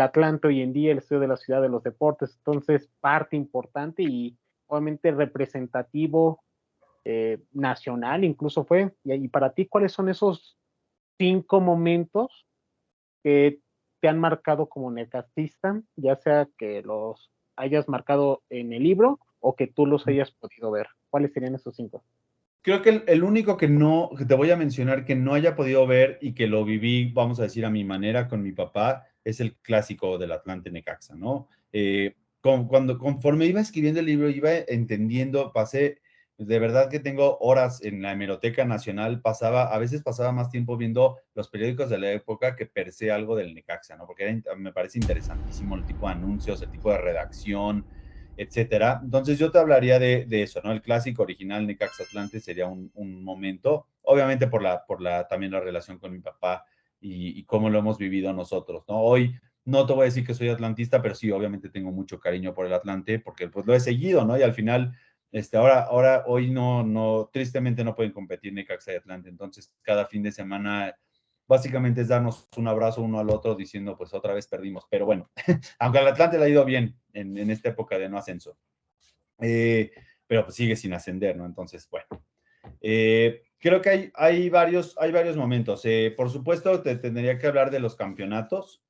Atlante hoy en día, el Estadio de la Ciudad de los Deportes. Entonces, parte importante y obviamente representativo, nacional incluso fue. Y para ti, ¿cuáles son esos 5 momentos que te han marcado como necaxista, ya sea que los hayas marcado en el libro o que tú los hayas podido ver? ¿Cuáles serían esos 5? Creo que el único que te voy a mencionar que no haya podido ver y que lo viví, vamos a decir, a mi manera con mi papá, es el clásico del Atlante Necaxa, ¿no? Conforme iba escribiendo el libro, iba entendiendo, de verdad que tengo horas en la Hemeroteca Nacional, a veces pasaba más tiempo viendo los periódicos de la época que per se algo del Necaxa, ¿no? Porque me parece interesantísimo el tipo de anuncios, el tipo de redacción, etcétera. Entonces yo te hablaría de eso, ¿no? El clásico original Necaxa Atlante sería un momento, obviamente también la relación con mi papá y cómo lo hemos vivido nosotros, ¿no? Hoy no te voy a decir que soy atlantista, pero sí, obviamente tengo mucho cariño por el Atlante porque pues lo he seguido, ¿no? Y al final, hoy no, tristemente no pueden competir Necaxa y Atlante, entonces cada fin de semana básicamente es darnos un abrazo uno al otro diciendo, pues otra vez perdimos. Pero bueno, aunque al Atlante le ha ido bien en esta época de no ascenso. Pero pues sigue sin ascender, ¿no? Entonces, bueno. Creo que hay varios momentos. Por supuesto, te tendría que hablar de los campeonatos.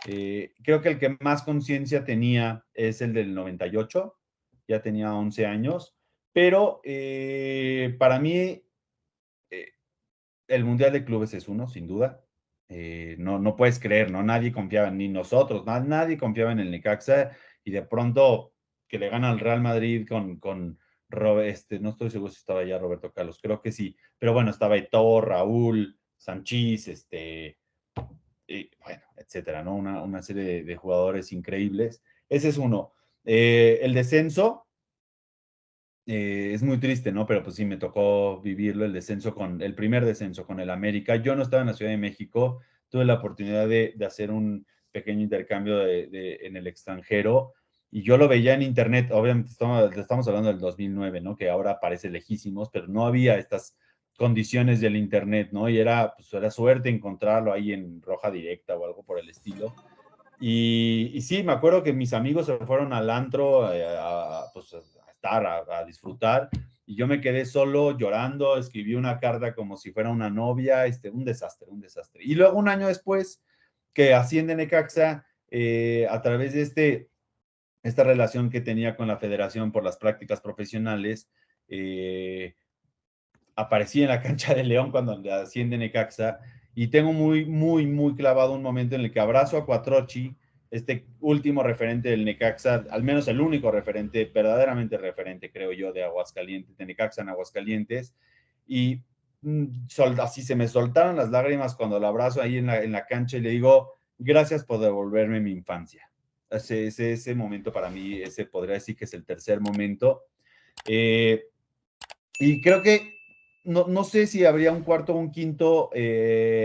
Creo que el que más conciencia tenía es el del 98. Ya tenía 11 años. Pero para mí, el Mundial de Clubes es uno, sin duda. No puedes creer, ¿no? Nadie confiaba, ni nosotros, nadie confiaba en el Necaxa, y de pronto que le gana al Real Madrid con no estoy seguro si estaba ya Roberto Carlos, creo que sí, pero bueno, estaba Eto'o, Raúl, Sanchís, bueno, etcétera, ¿no? Una serie de jugadores increíbles. Ese es uno. El descenso, es muy triste, ¿no? Pero pues sí, me tocó vivirlo, el primer descenso con el América. Yo no estaba en la Ciudad de México, tuve la oportunidad de hacer un pequeño intercambio en el extranjero, y yo lo veía en internet, obviamente estamos hablando del 2009, ¿no? Que ahora parece lejísimos, pero no había estas condiciones del internet, ¿no? Y pues, era suerte encontrarlo ahí en Roja Directa o algo por el estilo. Y sí, me acuerdo que mis amigos se fueron al antro pues, a estar, a disfrutar, y yo me quedé solo llorando, escribí una carta como si fuera una novia, un desastre, un desastre. Y luego un año después que asciende Necaxa, a través de esta relación que tenía con la federación por las prácticas profesionales, aparecí en la cancha de León cuando asciende Necaxa, y tengo muy, muy, muy clavado un momento en el que abrazo a Cuatrochi, este último referente del Necaxa, al menos el único referente, verdaderamente referente, creo yo, de Aguascalientes, de Necaxa en Aguascalientes, y así se me soltaron las lágrimas cuando lo abrazo ahí en la cancha y le digo, gracias por devolverme mi infancia. Ese momento para mí, ese podría decir que es el tercer momento. Y creo que no sé si habría un cuarto o un quinto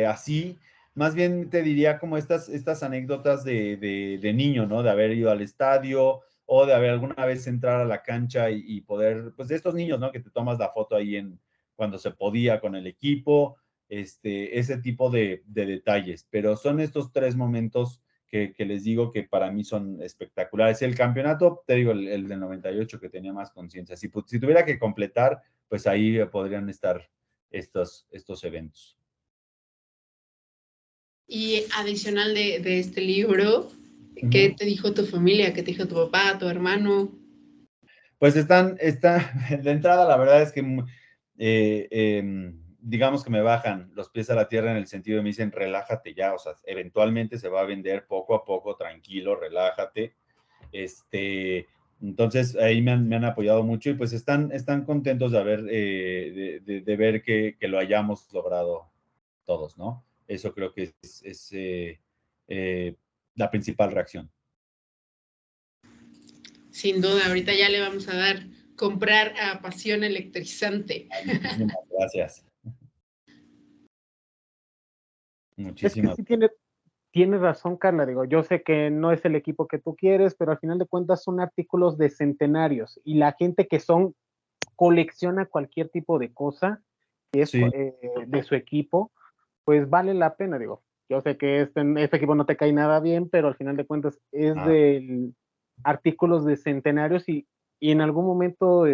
así. Más bien te diría como estas anécdotas de niño, ¿no? De haber ido al estadio o de haber alguna vez entrar a la cancha y poder, pues de estos niños, ¿no? Que te tomas la foto ahí cuando se podía con el equipo, ese tipo de detalles. Pero son estos tres momentos que les digo que para mí son espectaculares. El campeonato, te digo, el del 98 que tenía más conciencia. Si tuviera que completar, pues ahí podrían estar estos eventos. Y adicional de este libro, ¿qué te dijo tu familia? ¿Qué te dijo tu papá, tu hermano? Pues de entrada, la verdad es que digamos que me bajan los pies a la tierra en el sentido de me dicen, relájate ya, o sea, eventualmente se va a vender poco a poco, tranquilo, relájate. Entonces ahí me han apoyado mucho y pues están contentos de ver que lo hayamos logrado todos, ¿no? Eso creo que es la principal reacción. Sin duda, ahorita ya le vamos a dar comprar a Pasión Electrizante. Muchísimas gracias. Muchísimas. Es que sí tiene razón, Carla. Digo, yo sé que no es el equipo que tú quieres, pero al final de cuentas son artículos de centenarios y la gente que colecciona cualquier tipo de cosa que es de su equipo, pues vale la pena. Digo, yo sé que este equipo no te cae nada bien, pero al final de cuentas es de artículos de centenarios y en algún momento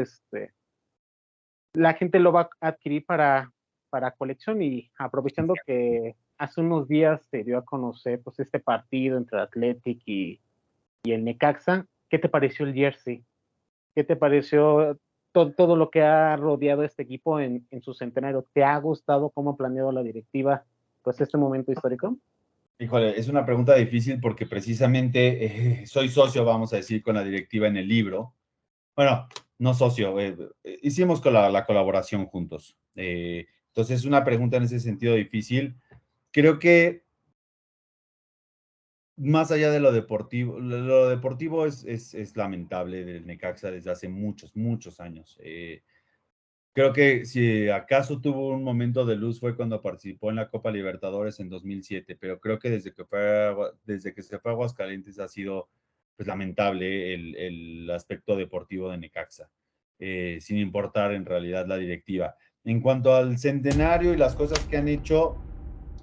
la gente lo va a adquirir para colección. Y aprovechando que hace unos días se dio a conocer pues este partido entre Athletic y el Necaxa, ¿qué te pareció el jersey? ¿Qué te pareció todo lo que ha rodeado este equipo en su centenario? ¿Te ha gustado cómo ha planeado la directiva pues este momento histórico? Híjole, es una pregunta difícil porque precisamente soy socio, vamos a decir, con la directiva en el libro. Bueno, no socio, hicimos con la colaboración juntos. Entonces es una pregunta en ese sentido difícil. Creo que más allá de lo deportivo es lamentable del Necaxa desde hace muchos, muchos años. Creo que si acaso tuvo un momento de luz fue cuando participó en la Copa Libertadores en 2007, pero creo que desde que se fue a Aguascalientes ha sido pues lamentable el aspecto deportivo de Necaxa, sin importar en realidad la directiva. En cuanto al centenario y las cosas que han hecho,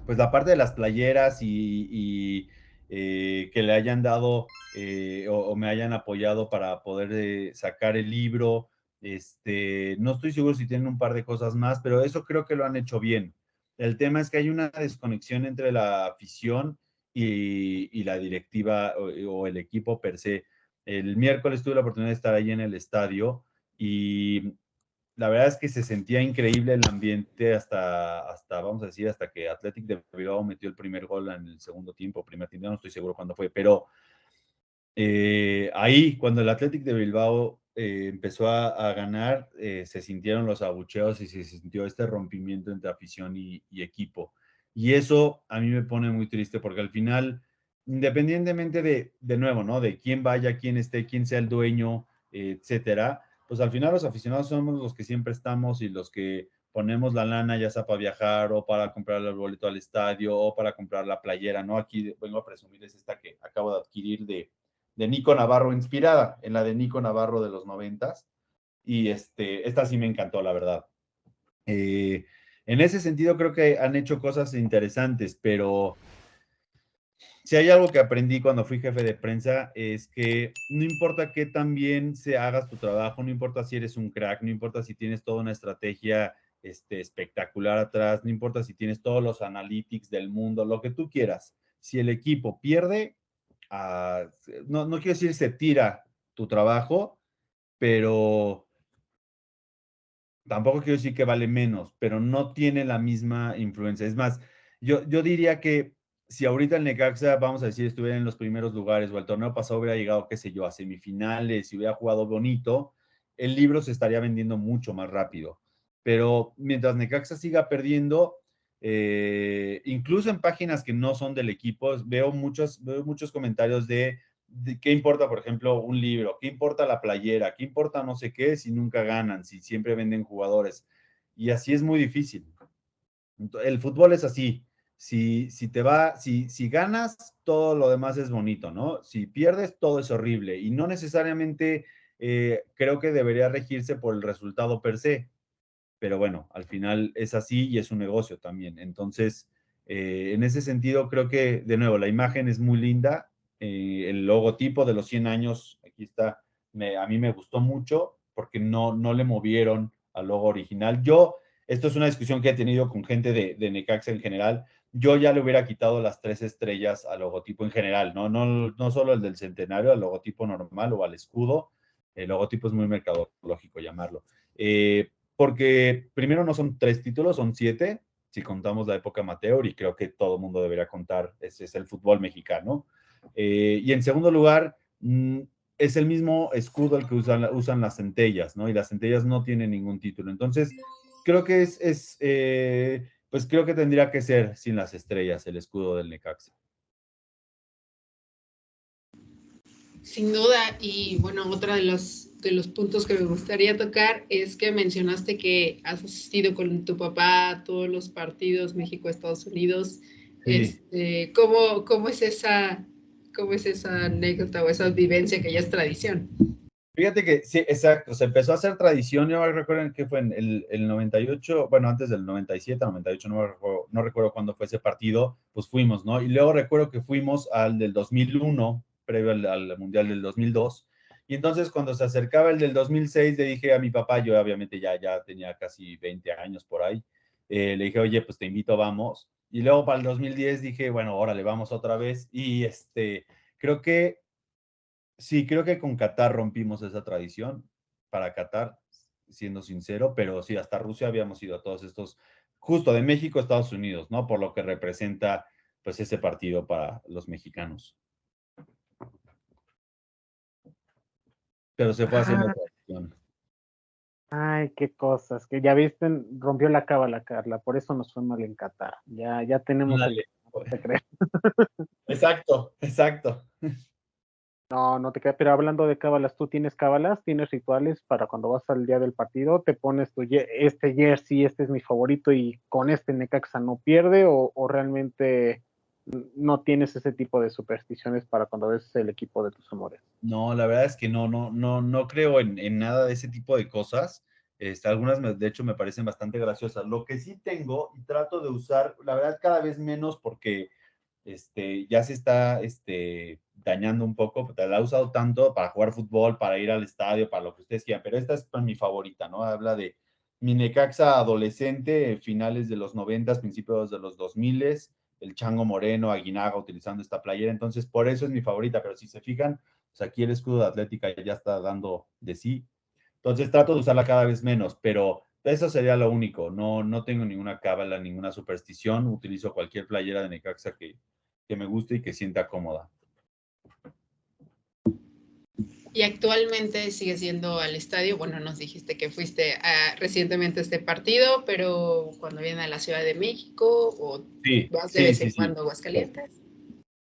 pues la parte de las playeras y que le hayan dado o me hayan apoyado para poder sacar el libro. No estoy seguro si tienen un par de cosas más, pero eso creo que lo han hecho bien. El tema es que hay una desconexión entre la afición y la directiva o el equipo per se. El miércoles tuve la oportunidad de estar ahí en el estadio y la verdad es que se sentía increíble el ambiente vamos a decir, hasta que Athletic de Bilbao metió el primer gol en el segundo tiempo, no estoy seguro cuándo fue, pero ahí, cuando el Athletic de Bilbao empezó a ganar, se sintieron los abucheos y se sintió este rompimiento entre afición y equipo. Y eso a mí me pone muy triste porque al final, independientemente de nuevo, ¿no? De quién vaya, quién esté, quién sea el dueño, etcétera, pues al final los aficionados somos los que siempre estamos y los que ponemos la lana ya sea para viajar o para comprar el boleto al estadio o para comprar la playera, ¿no? Aquí vengo a presumir es esta que acabo de adquirir de de Nico Navarro inspirada en la de Nico Navarro de los 90s. Y esta sí me encantó, la verdad. En ese sentido creo que han hecho cosas interesantes, pero si hay algo que aprendí cuando fui jefe de prensa es que no importa qué tan bien se hagas tu trabajo, no importa si eres un crack, no importa si tienes toda una estrategia espectacular atrás, no importa si tienes todos los analytics del mundo, lo que tú quieras. Si el equipo pierde, no quiero decir se tira tu trabajo, pero tampoco quiero decir que vale menos, pero no tiene la misma influencia. Es más, yo diría que si ahorita el Necaxa, vamos a decir, estuviera en los primeros lugares o el torneo pasado hubiera llegado, qué sé yo, a semifinales y hubiera jugado bonito, el libro se estaría vendiendo mucho más rápido. Pero mientras Necaxa siga perdiendo, incluso en páginas que no son del equipo, veo muchos comentarios de qué importa, por ejemplo, un libro, qué importa la playera, qué importa no sé qué si nunca ganan, si siempre venden jugadores. Y así es muy difícil. El fútbol es así. Si ganas, todo lo demás es bonito, ¿no? Si pierdes, todo es horrible. Y no necesariamente creo que debería regirse por el resultado per se. Pero bueno, al final es así y es un negocio también. Entonces, en ese sentido, creo que, de nuevo, la imagen es muy linda. El logotipo de los 100 años, aquí está, a mí me gustó mucho porque no le movieron al logo original. Esto es una discusión que he tenido con gente de Necaxa en general. Yo ya le hubiera quitado las 3 estrellas al logotipo en general, no solo el del centenario, al logotipo normal o al escudo. El logotipo es muy mercadológico llamarlo. Porque primero no son 3 títulos, son 7, si contamos la época amateur, y creo que todo el mundo debería contar, ese es el fútbol mexicano. Y en segundo lugar, es el mismo escudo el que usan las centellas, ¿no? Y las centellas no tienen ningún título. Entonces, creo que pues creo que tendría que ser sin las estrellas el escudo del Necaxa. Sin duda, y bueno, otro de los puntos que me gustaría tocar es que mencionaste que has asistido con tu papá a todos los partidos México-Estados Unidos. Sí. ¿Cómo es esa anécdota o esa vivencia que ya es tradición? Fíjate que sí, exacto, se empezó a hacer tradición, yo recuerdo que fue en el 98, bueno, antes del 97, 98, no recuerdo cuándo fue ese partido, pues fuimos, ¿no? Y luego recuerdo que fuimos al del 2001, previo al Mundial del 2002, y entonces cuando se acercaba el del 2006, le dije a mi papá, yo obviamente ya tenía casi 20 años por ahí, le dije, oye, pues te invito, vamos, y luego para el 2010 dije, bueno, órale, vamos otra vez, y creo que sí, creo que con Qatar rompimos esa tradición, para Qatar, siendo sincero, pero sí, hasta Rusia habíamos ido a todos estos, justo de México a Estados Unidos, ¿no? Por lo que representa, pues, ese partido para los mexicanos. Pero se fue haciendo tradición. Ay, qué cosas, que ya viste, rompió la cábala, Carla, por eso nos fue mal en Qatar. Ya tenemos Dale. ¿te crees? Exacto. No te creas, pero hablando de cábalas, ¿tú tienes cábalas? ¿Tienes rituales para cuando vas al día del partido? ¿Te pones este jersey, este es mi favorito y con este Necaxa no pierde? ¿O realmente no tienes ese tipo de supersticiones para cuando ves el equipo de tus amores? No, la verdad es que no creo en nada de ese tipo de cosas. Algunas, de hecho, me parecen bastante graciosas. Lo que sí tengo y trato de usar, la verdad, cada vez menos porque ya se está dañando un poco, la he usado tanto para jugar fútbol, para ir al estadio, para lo que ustedes quieran, pero esta es mi favorita, ¿no? Habla de mi Necaxa adolescente, finales de los 90, principios de los 2000, el Chango Moreno, Aguinaga utilizando esta playera, entonces por eso es mi favorita, pero si se fijan, pues aquí el escudo de Atlética ya está dando de sí, entonces trato de usarla cada vez menos, pero eso sería lo único, no tengo ninguna cábala, ninguna superstición, utilizo cualquier playera de Necaxa que me guste y que sienta cómoda. Y actualmente sigues yendo al estadio. Bueno, nos dijiste que fuiste recientemente a este partido, pero cuando viene a la Ciudad de México o vas de vez en cuando a Aguascalientes.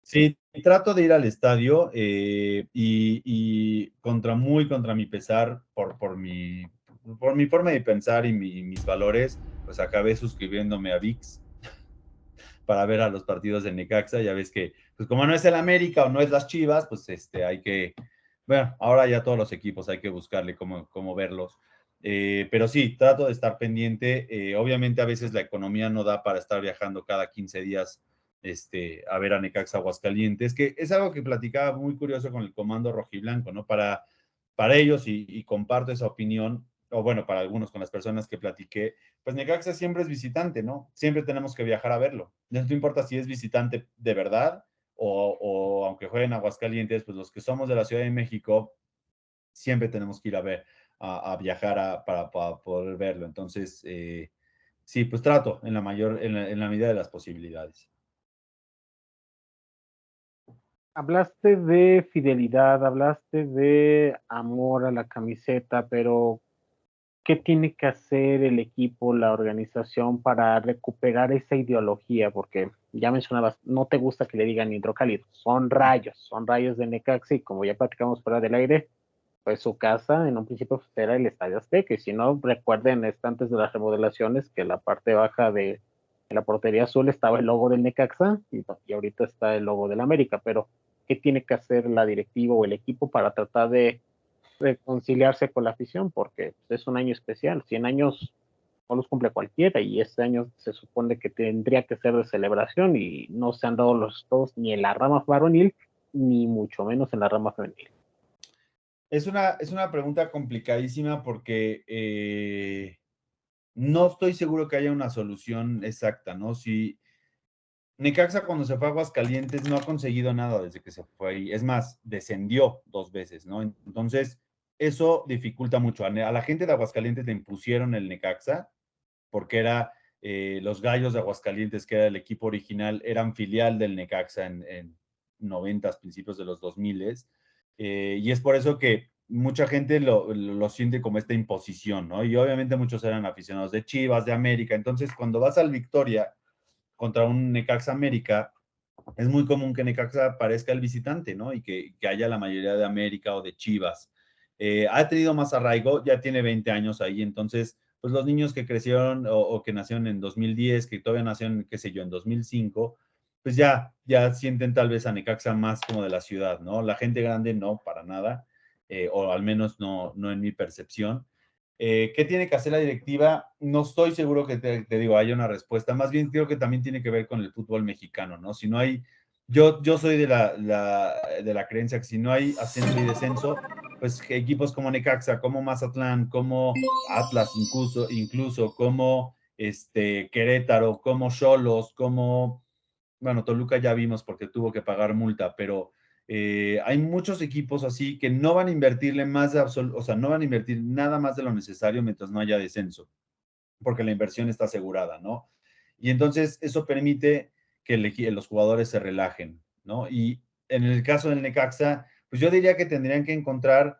Sí, trato de ir al estadio y contra mi pesar, por mi forma de pensar y mis valores, pues acabé suscribiéndome a ViX. para ver a los partidos de Necaxa. Ya ves que, pues como no es el América o no es las Chivas, pues hay que, bueno, ahora ya todos los equipos hay que buscarle cómo verlos. Pero sí, trato de estar pendiente. Obviamente a veces la economía no da para estar viajando cada 15 días a ver a Necaxa Aguascalientes, que es algo que platicaba muy curioso con el comando rojiblanco, ¿no? Para ellos, y comparto esa opinión, o bueno, para algunos con las personas que platiqué, pues Necaxa siempre es visitante, ¿no? Siempre tenemos que viajar a verlo. No importa si es visitante de verdad o aunque jueguen Aguascalientes, pues los que somos de la Ciudad de México, siempre tenemos que ir a viajar para poder verlo. Entonces, sí, pues trato en la medida de las posibilidades. Hablaste de fidelidad, hablaste de amor a la camiseta, pero ¿qué tiene que hacer el equipo, la organización para recuperar esa ideología? Porque ya mencionabas, no te gusta que le digan hidrocálidos, son rayos de Necaxa y como ya platicamos fuera del aire, pues su casa en un principio era el Estadio Azteca, y si no recuerden, antes de las remodelaciones, que la parte baja de la portería azul estaba el logo del Necaxa y ahorita está el logo del América, pero ¿qué tiene que hacer la directiva o el equipo para tratar de reconciliarse con la afición? Porque es un año especial, 100 años no los cumple cualquiera y este año se supone que tendría que ser de celebración y no se han dado los todos ni en la rama varonil ni mucho menos en la rama femenil. Es una pregunta complicadísima porque no estoy seguro que haya una solución exacta, ¿no? Si Necaxa cuando se fue a Aguascalientes no ha conseguido nada desde que se fue ahí. Es más, descendió 2 veces, ¿no? Entonces, eso dificulta mucho. A la gente de Aguascalientes le impusieron el Necaxa porque era los Gallos de Aguascalientes, que era el equipo original, eran filial del Necaxa en 90s, principios de los 2000s. Y es por eso que mucha gente lo siente como esta imposición, ¿no? Y obviamente muchos eran aficionados de Chivas, de América. Entonces, cuando vas al Victoria contra un Necaxa América, es muy común que Necaxa parezca el visitante, ¿no? Y que haya la mayoría de América o de Chivas. Ha tenido más arraigo, ya tiene 20 años ahí, entonces, pues los niños que crecieron o que nacieron en 2010, que todavía nacieron, qué sé yo, en 2005, pues ya sienten tal vez a Necaxa más como de la ciudad, ¿no? La gente grande no, para nada, o al menos no en mi percepción. ¿Qué tiene que hacer la directiva? No estoy seguro que te digo, haya una respuesta. Más bien creo que también tiene que ver con el fútbol mexicano, ¿no? Si no hay, yo soy de la creencia que si no hay ascenso y descenso, pues equipos como Necaxa, como Mazatlán, como Atlas, incluso como Querétaro, como Xolos, como, bueno, Toluca ya vimos porque tuvo que pagar multa, pero hay muchos equipos así que no van a invertirle o sea, no van a invertir nada más de lo necesario mientras no haya descenso, porque la inversión está asegurada, ¿no? Y entonces eso permite que los jugadores se relajen, ¿no? Y en el caso del Necaxa, pues yo diría que tendrían que encontrar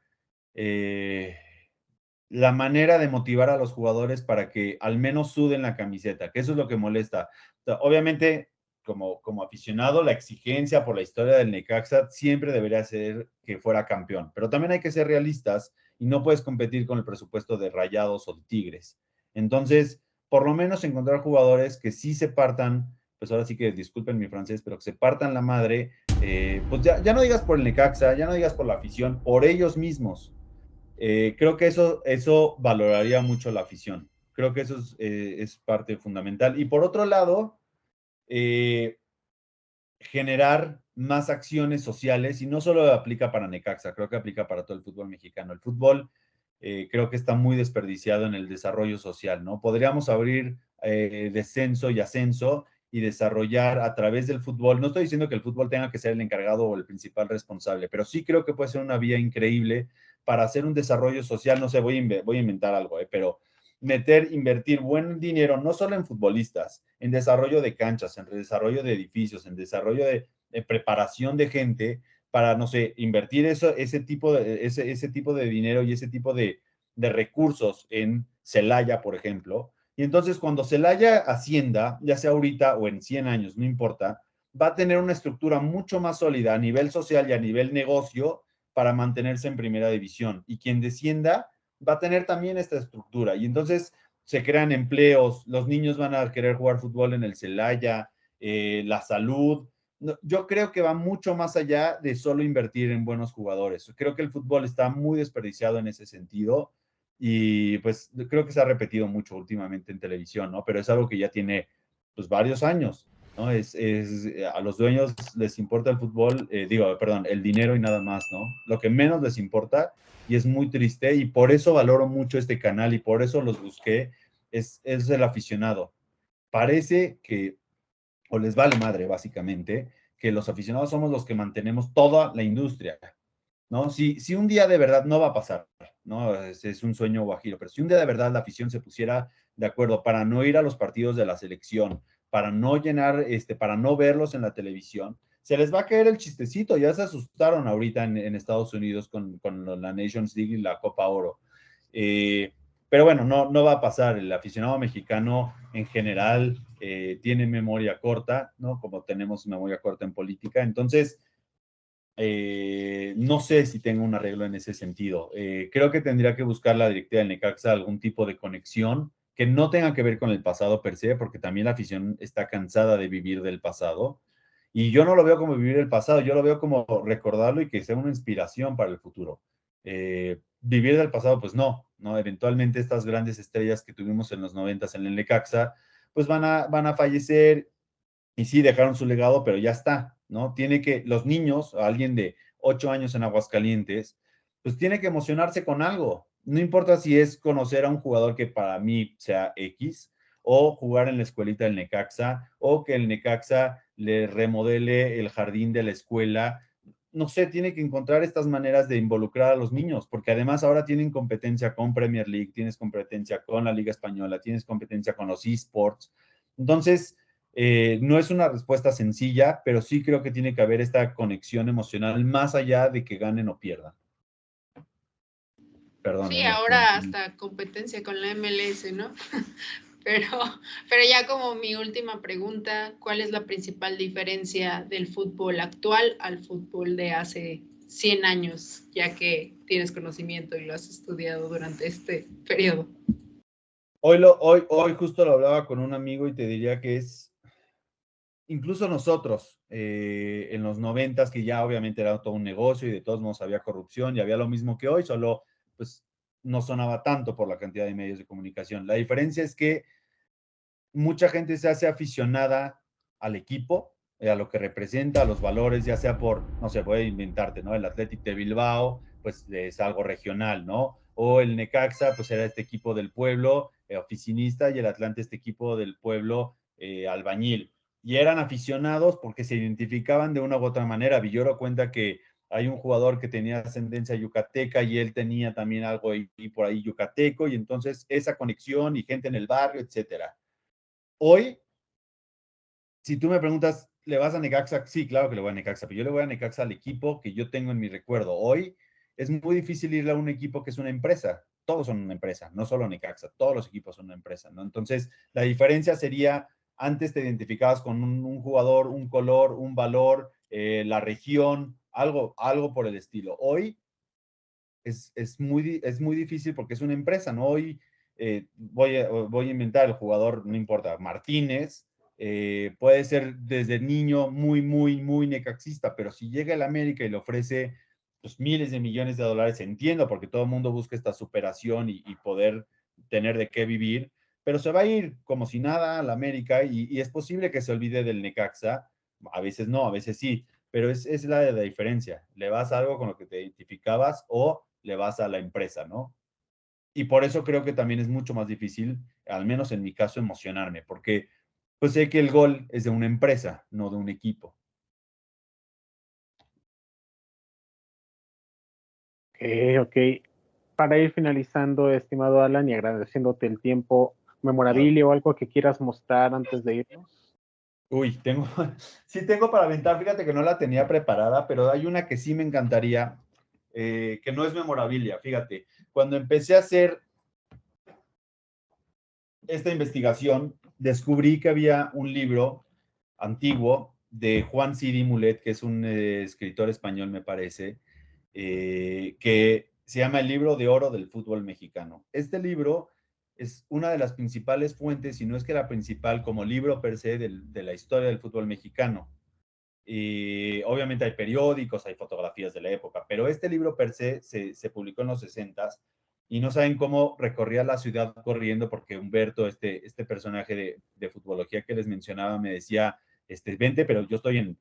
la manera de motivar a los jugadores para que al menos suden la camiseta, que eso es lo que molesta. O sea, obviamente, como aficionado, la exigencia por la historia del Necaxa siempre debería ser que fuera campeón, pero también hay que ser realistas y no puedes competir con el presupuesto de Rayados o de Tigres. Entonces, por lo menos encontrar jugadores que sí se partan, pues ahora sí que disculpen mi francés, pero que se partan la madre, pues ya no digas por el Necaxa, ya no digas por la afición, por ellos mismos. Creo que eso valoraría mucho la afición. Creo que eso es parte fundamental. Y por otro lado, generar más acciones sociales, y no solo aplica para Necaxa, creo que aplica para todo el fútbol mexicano. El fútbol creo que está muy desperdiciado en el desarrollo social, ¿no? Podríamos abrir descenso y ascenso y desarrollar a través del fútbol. No estoy diciendo que el fútbol tenga que ser el encargado o el principal responsable, pero sí creo que puede ser una vía increíble para hacer un desarrollo social. No sé, voy a inventar algo, pero invertir buen dinero, no solo en futbolistas, en desarrollo de canchas, en desarrollo de edificios, en desarrollo de preparación de gente, para, no sé, invertir ese tipo de dinero y ese tipo de recursos en Celaya, por ejemplo. Y entonces cuando Celaya ascienda, ya sea ahorita o en 100 años, no importa, va a tener una estructura mucho más sólida a nivel social y a nivel negocio para mantenerse en primera división. Y quien descienda va a tener también esta estructura. Y entonces se crean empleos, los niños van a querer jugar fútbol en el Celaya, la salud. No, yo creo que va mucho más allá de solo invertir en buenos jugadores. Creo que el fútbol está muy desperdiciado en ese sentido y pues creo que se ha repetido mucho últimamente en televisión, ¿no? Pero es algo que ya tiene pues varios años, ¿no? A los dueños les importa el fútbol, perdón, el dinero y nada más, ¿no? Lo que menos les importa y es muy triste y por eso valoro mucho este canal y por eso los busqué, es el aficionado. Parece que o les vale madre, básicamente, que los aficionados somos los que mantenemos toda la industria, ¿no? Si un día de verdad no va a pasar, ¿no? Es un sueño guajiro, pero si un día de verdad la afición se pusiera de acuerdo para no ir a los partidos de la selección, para no llenar, para no verlos en la televisión, se les va a caer el chistecito. Ya se asustaron ahorita en Estados Unidos con la Nations League y la Copa Oro. Pero bueno, no va a pasar. El aficionado mexicano en general tiene memoria corta, ¿no? Como tenemos memoria corta en política. Entonces, no sé si tengo un arreglo en ese sentido. Creo que tendría que buscar la directiva del Necaxa algún tipo de conexión que no tenga que ver con el pasado per se, porque también la afición está cansada de vivir del pasado. Y yo no lo veo como vivir el pasado, yo lo veo como recordarlo y que sea una inspiración para el futuro. Vivir del pasado, pues no. Eventualmente estas grandes estrellas que tuvimos en los 90 en el Necaxa, pues van a fallecer y sí, dejaron su legado, pero ya está, ¿no? Tiene que, los niños, alguien de 8 años en Aguascalientes, pues tiene que emocionarse con algo. No importa si es conocer a un jugador que para mí sea X, o jugar en la escuelita del Necaxa, o que el Necaxa le remodele el jardín de la escuela. No sé, tiene que encontrar estas maneras de involucrar a los niños, porque además ahora tienen competencia con Premier League, tienes competencia con la Liga Española, tienes competencia con los eSports. Entonces, no es una respuesta sencilla, pero sí creo que tiene que haber esta conexión emocional más allá de que ganen o pierdan. Perdón. Sí, ahora hasta competencia con la MLS, ¿no? Pero ya como mi última pregunta, ¿cuál es la principal diferencia del fútbol actual al fútbol de hace 100 años, ya que tienes conocimiento y lo has estudiado durante este periodo? Hoy justo lo hablaba con un amigo y te diría que es, incluso nosotros, en los 90, que ya obviamente era todo un negocio y de todos modos había corrupción y había lo mismo que hoy, solo pues no sonaba tanto por la cantidad de medios de comunicación. La diferencia es que mucha gente se hace aficionada al equipo, a lo que representa, a los valores, ya sea por, no sé, voy a inventarte, ¿no? El Athletic de Bilbao, pues es algo regional, ¿no? O el Necaxa, pues era este equipo del pueblo, oficinista, y el Atlante este equipo del pueblo, albañil. Y eran aficionados porque se identificaban de una u otra manera. Villoro cuenta que hay un jugador que tenía ascendencia yucateca y él tenía también algo y por ahí yucateco, y entonces esa conexión y gente en el barrio, etcétera. Hoy, si tú me preguntas, ¿le vas a Necaxa? Sí, claro que le voy a Necaxa, pero yo le voy a Necaxa al equipo que yo tengo en mi recuerdo. Hoy es muy difícil irle a un equipo que es una empresa. Todos son una empresa, no solo Necaxa, todos los equipos son una empresa, ¿no? Entonces, la diferencia sería, antes te identificabas con un jugador, un color, un valor, la región, algo por el estilo. Hoy es muy difícil porque es una empresa, ¿no? Hoy voy a inventar el jugador, no importa, Martínez, puede ser desde niño muy necaxista, pero si llega el América y le ofrece pues, miles de millones de dólares, entiendo, porque todo el mundo busca esta superación y poder tener de qué vivir, pero se va a ir como si nada al América y es posible que se olvide del Necaxa, a veces no, a veces sí, pero es la diferencia. Le vas a algo con lo que te identificabas o le vas a la empresa, ¿no? Y por eso creo que también es mucho más difícil, al menos en mi caso, emocionarme, porque pues sé que el gol es de una empresa, no de un equipo. Ok. Para ir finalizando, estimado Alan, y agradeciéndote el tiempo, memorabilia o algo que quieras mostrar antes de irnos. Uy, sí tengo para aventar, fíjate que no la tenía preparada, pero hay una que sí me encantaría, que no es memorabilia, fíjate. Cuando empecé a hacer esta investigación, descubrí que había un libro antiguo de Juan Cidi Mulet, que es un escritor español, me parece, que se llama El Libro de Oro del Fútbol Mexicano. Este libro es una de las principales fuentes, si no es que la principal, como libro per se de la historia del fútbol mexicano. Y obviamente hay periódicos, hay fotografías de la época, pero este libro per se publicó en los 60s y no saben cómo recorría la ciudad corriendo porque Humberto, este personaje de futbología que les mencionaba, me decía, vente, pero yo estoy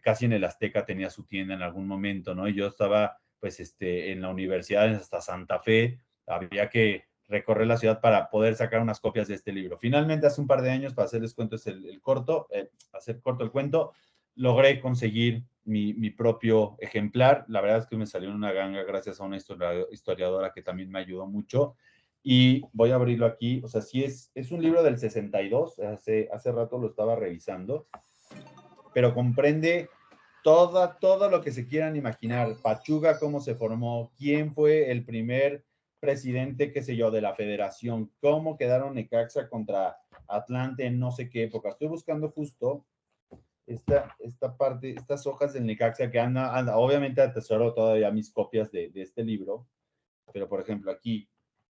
casi en el Azteca, tenía su tienda en algún momento, ¿no? Y yo estaba, pues, en la universidad hasta Santa Fe, había que recorrer la ciudad para poder sacar unas copias de este libro. Finalmente, hace un par de años, para hacerles cuento, es el corto, hacer corto el cuento, logré conseguir mi propio ejemplar. La verdad es que me salió en una ganga gracias a una historiadora que también me ayudó mucho. Y voy a abrirlo aquí. O sea, sí es un libro del 62. Hace rato lo estaba revisando. Pero comprende todo lo que se quieran imaginar. Pachuca, cómo se formó, quién fue el primer presidente, qué sé yo, de la federación, cómo quedaron Necaxa contra Atlante en no sé qué época. Estoy buscando justo esta parte, estas hojas del Necaxa que anda, obviamente atesoro todavía mis copias de este libro, pero por ejemplo aquí,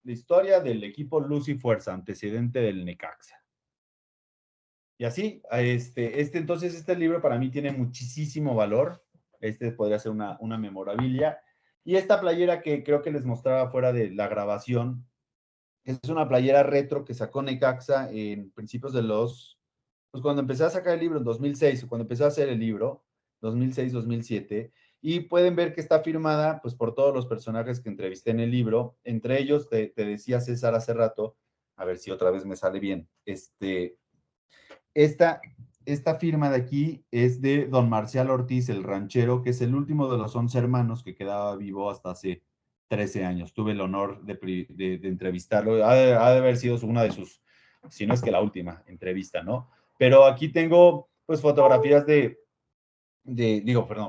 la historia del equipo Luz y Fuerza, antecedente del Necaxa. Y así, entonces este libro para mí tiene muchísimo valor, podría ser una memorabilia, y esta playera que creo que les mostraba fuera de la grabación, es una playera retro que sacó Necaxa en principios de pues cuando empecé a sacar el libro en 2006, cuando empecé a hacer el libro, 2006-2007, y pueden ver que está firmada pues por todos los personajes que entrevisté en el libro, entre ellos, te decía César hace rato, a ver si otra vez me sale bien, esta firma de aquí es de don Marcial Ortiz, el ranchero, que es el último de los 11 hermanos que quedaba vivo hasta hace 13 años. Tuve el honor de entrevistarlo. Ha de haber sido una de sus, si no es que la última entrevista, ¿no? Pero aquí tengo, pues, fotografías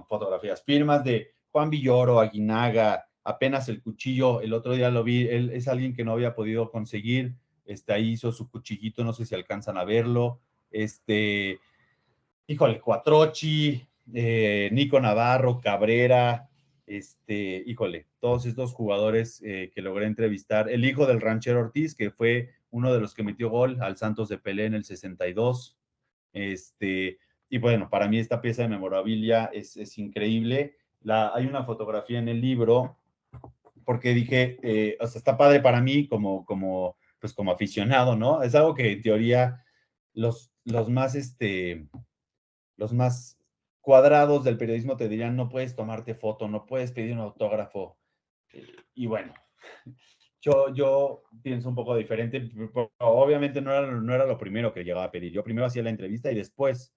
fotografías, firmas de Juan Villoro, Aguinaga, apenas el cuchillo, el otro día lo vi, él es alguien que no había podido conseguir, ahí hizo su cuchillito, no sé si alcanzan a verlo, híjole, Cuatrochi, Nico Navarro, Cabrera, híjole, todos estos jugadores que logré entrevistar, el hijo del ranchero Ortiz, que fue uno de los que metió gol al Santos de Pelé en el 62, y bueno, para mí esta pieza de memorabilia es increíble. Hay una fotografía en el libro, porque dije, o sea, está padre para mí pues como aficionado, ¿no? Es algo que en teoría los más cuadrados del periodismo te dirían, no puedes tomarte foto, no puedes pedir un autógrafo. Y bueno, yo pienso un poco diferente. Obviamente no era lo primero que llegaba a pedir. Yo primero hacía la entrevista y después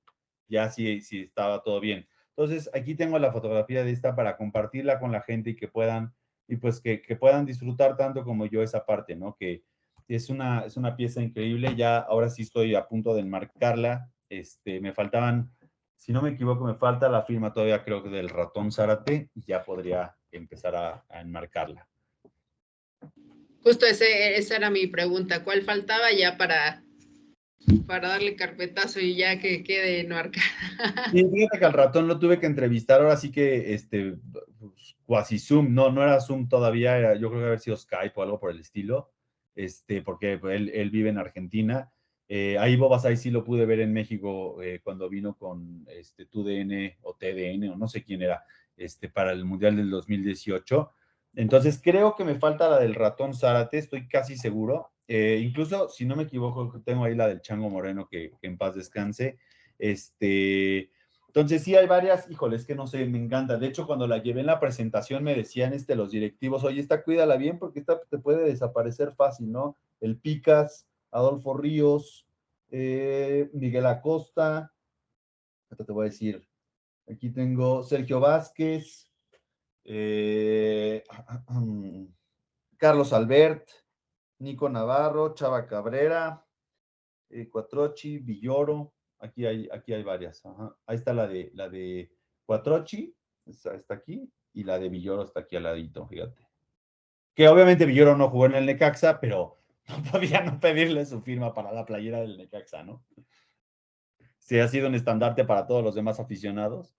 ya sí estaba todo bien. Entonces, aquí tengo la fotografía de esta para compartirla con la gente y que puedan, y pues que puedan disfrutar tanto como yo esa parte, ¿no? Que es una pieza increíble. Ya ahora sí estoy a punto de enmarcarla. Me faltaban, si no me equivoco, me falta la firma todavía, creo que del ratón Zárate, y ya podría empezar a enmarcarla. Justo esa era mi pregunta, ¿cuál faltaba ya para darle carpetazo y ya que quede enmarcada? Sí, fíjate que al ratón lo tuve que entrevistar, ahora sí que cuasi Zoom, no era Zoom todavía, yo creo que haber sido Skype o algo por el estilo, porque él vive en Argentina. A Ivo Basay sí lo pude ver en México cuando vino con TUDN o TDN o no sé quién era, para el Mundial del 2018. Entonces creo que me falta la del ratón Zárate, estoy casi seguro. Incluso, si no me equivoco, tengo ahí la del Chango Moreno, que en paz descanse. Entonces sí hay varias, híjole, es que no sé, me encanta. De hecho, cuando la llevé en la presentación me decían los directivos, oye, cuídala bien porque esta te puede desaparecer fácil, ¿no? El Picas, Adolfo Ríos, Miguel Acosta, hasta te voy a decir, aquí tengo Sergio Vázquez, Carlos Albert, Nico Navarro, Chava Cabrera, Cuatrochi, Villoro, aquí hay varias. Ajá. Ahí está la de Cuatrochi, está aquí, y la de Villoro está aquí al ladito, fíjate. Que obviamente Villoro no jugó en el Necaxa, pero no podía no pedirle su firma para la playera del Necaxa, ¿no? Sí, ha sido un estandarte para todos los demás aficionados.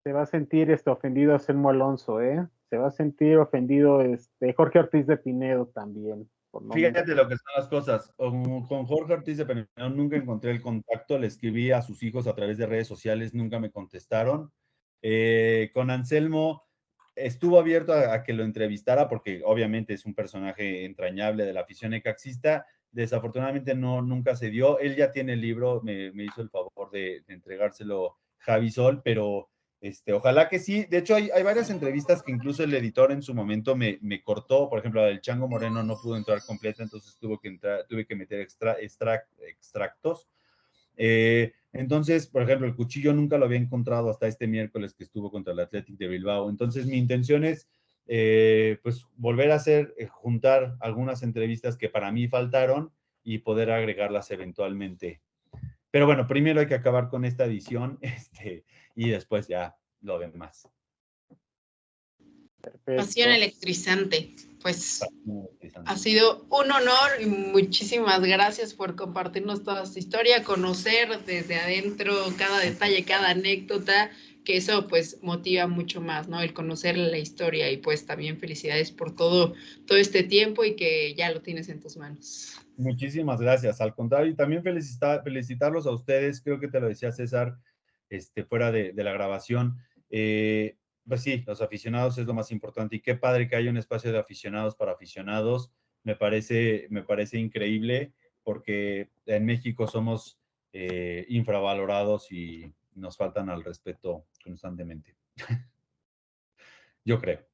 Se va a sentir ofendido Selmo Alonso, ¿eh? se va a sentir ofendido Jorge Ortiz de Pinedo también. Fíjate lo que son las cosas. Con Jorge Ortiz de Pinedo nunca encontré el contacto, le escribí a sus hijos a través de redes sociales, nunca me contestaron. Con Anselmo estuvo abierto a que lo entrevistara porque obviamente es un personaje entrañable de la afición necaxista. Desafortunadamente nunca se dio. Él ya tiene el libro, me hizo el favor de entregárselo Javi Sol, pero ojalá que sí. De hecho, hay varias entrevistas que incluso el editor en su momento me cortó. Por ejemplo, la del Chango Moreno no pudo entrar completa, entonces tuve que meter extractos. Entonces, por ejemplo, el cuchillo nunca lo había encontrado hasta este miércoles que estuvo contra el Athletic de Bilbao. Entonces, mi intención es pues volver a juntar algunas entrevistas que para mí faltaron y poder agregarlas eventualmente. Pero bueno, primero hay que acabar con esta edición y después ya lo demás. Perfecto. Pasión electrizante. Pues ha sido un honor y muchísimas gracias por compartirnos toda esta historia, conocer desde adentro cada detalle, cada anécdota, que eso pues motiva mucho más, ¿no? El conocer la historia y pues también felicidades por todo este tiempo y que ya lo tienes en tus manos. Muchísimas gracias. Al contrario, y también felicitarlos a ustedes. Creo que te lo decía César, fuera de la grabación. Pues sí, los aficionados es lo más importante y qué padre que haya un espacio de aficionados para aficionados. Me parece increíble porque en México somos infravalorados y nos faltan al respeto constantemente. Yo creo.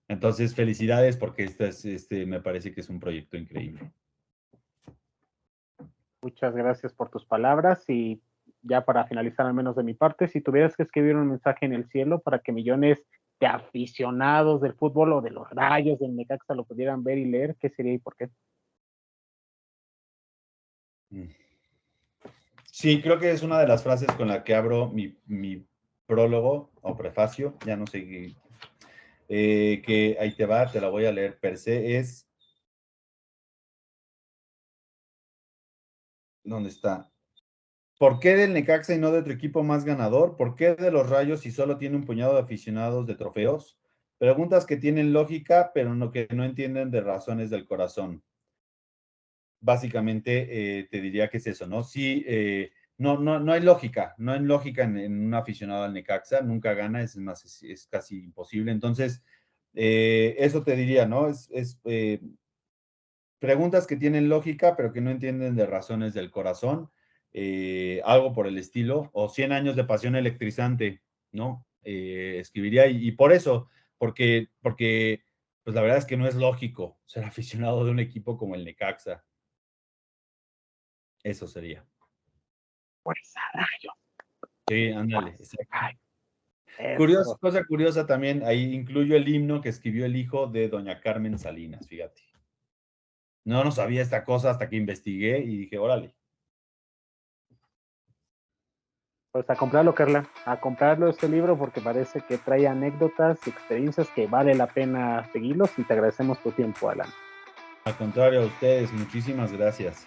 Entonces, felicidades porque me parece que es un proyecto increíble. Muchas gracias por tus palabras y ya para finalizar al menos de mi parte, si tuvieras que escribir un mensaje en el cielo para que millones de aficionados del fútbol o de los Rayos del Necaxa lo pudieran ver y leer, ¿qué sería y por qué? Sí, creo que es una de las frases con la que abro mi prólogo o prefacio, ya no sé que ahí te va, te la voy a leer per se, es... ¿Dónde está? ¿Por qué del Necaxa y no de otro equipo más ganador? ¿Por qué de los Rayos si solo tiene un puñado de aficionados de trofeos? Preguntas que tienen lógica, pero que no entienden de razones del corazón. Básicamente te diría que es eso, ¿no? Sí, no hay lógica, no hay lógica en un aficionado al Necaxa, nunca gana, es más, es casi imposible. Entonces, eso te diría, ¿no? Preguntas que tienen lógica, pero que no entienden de razones del corazón, algo por el estilo, o 100 años de pasión electrizante, ¿no? Escribiría, y por eso, porque pues la verdad es que no es lógico ser aficionado de un equipo como el Necaxa. Eso sería. Fuerza, Rayo. Sí, ándale. Eso. Cosa curiosa también, ahí incluyo el himno que escribió el hijo de doña Carmen Salinas, fíjate. No sabía esta cosa hasta que investigué y dije, órale. Pues a comprarlo, Carla, a comprarlo este libro porque parece que trae anécdotas y experiencias que vale la pena seguirlos y te agradecemos tu tiempo, Alan. Al contrario, a ustedes, muchísimas gracias.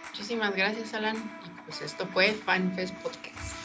Muchísimas gracias, Alan. Y pues esto fue FanFest Podcast.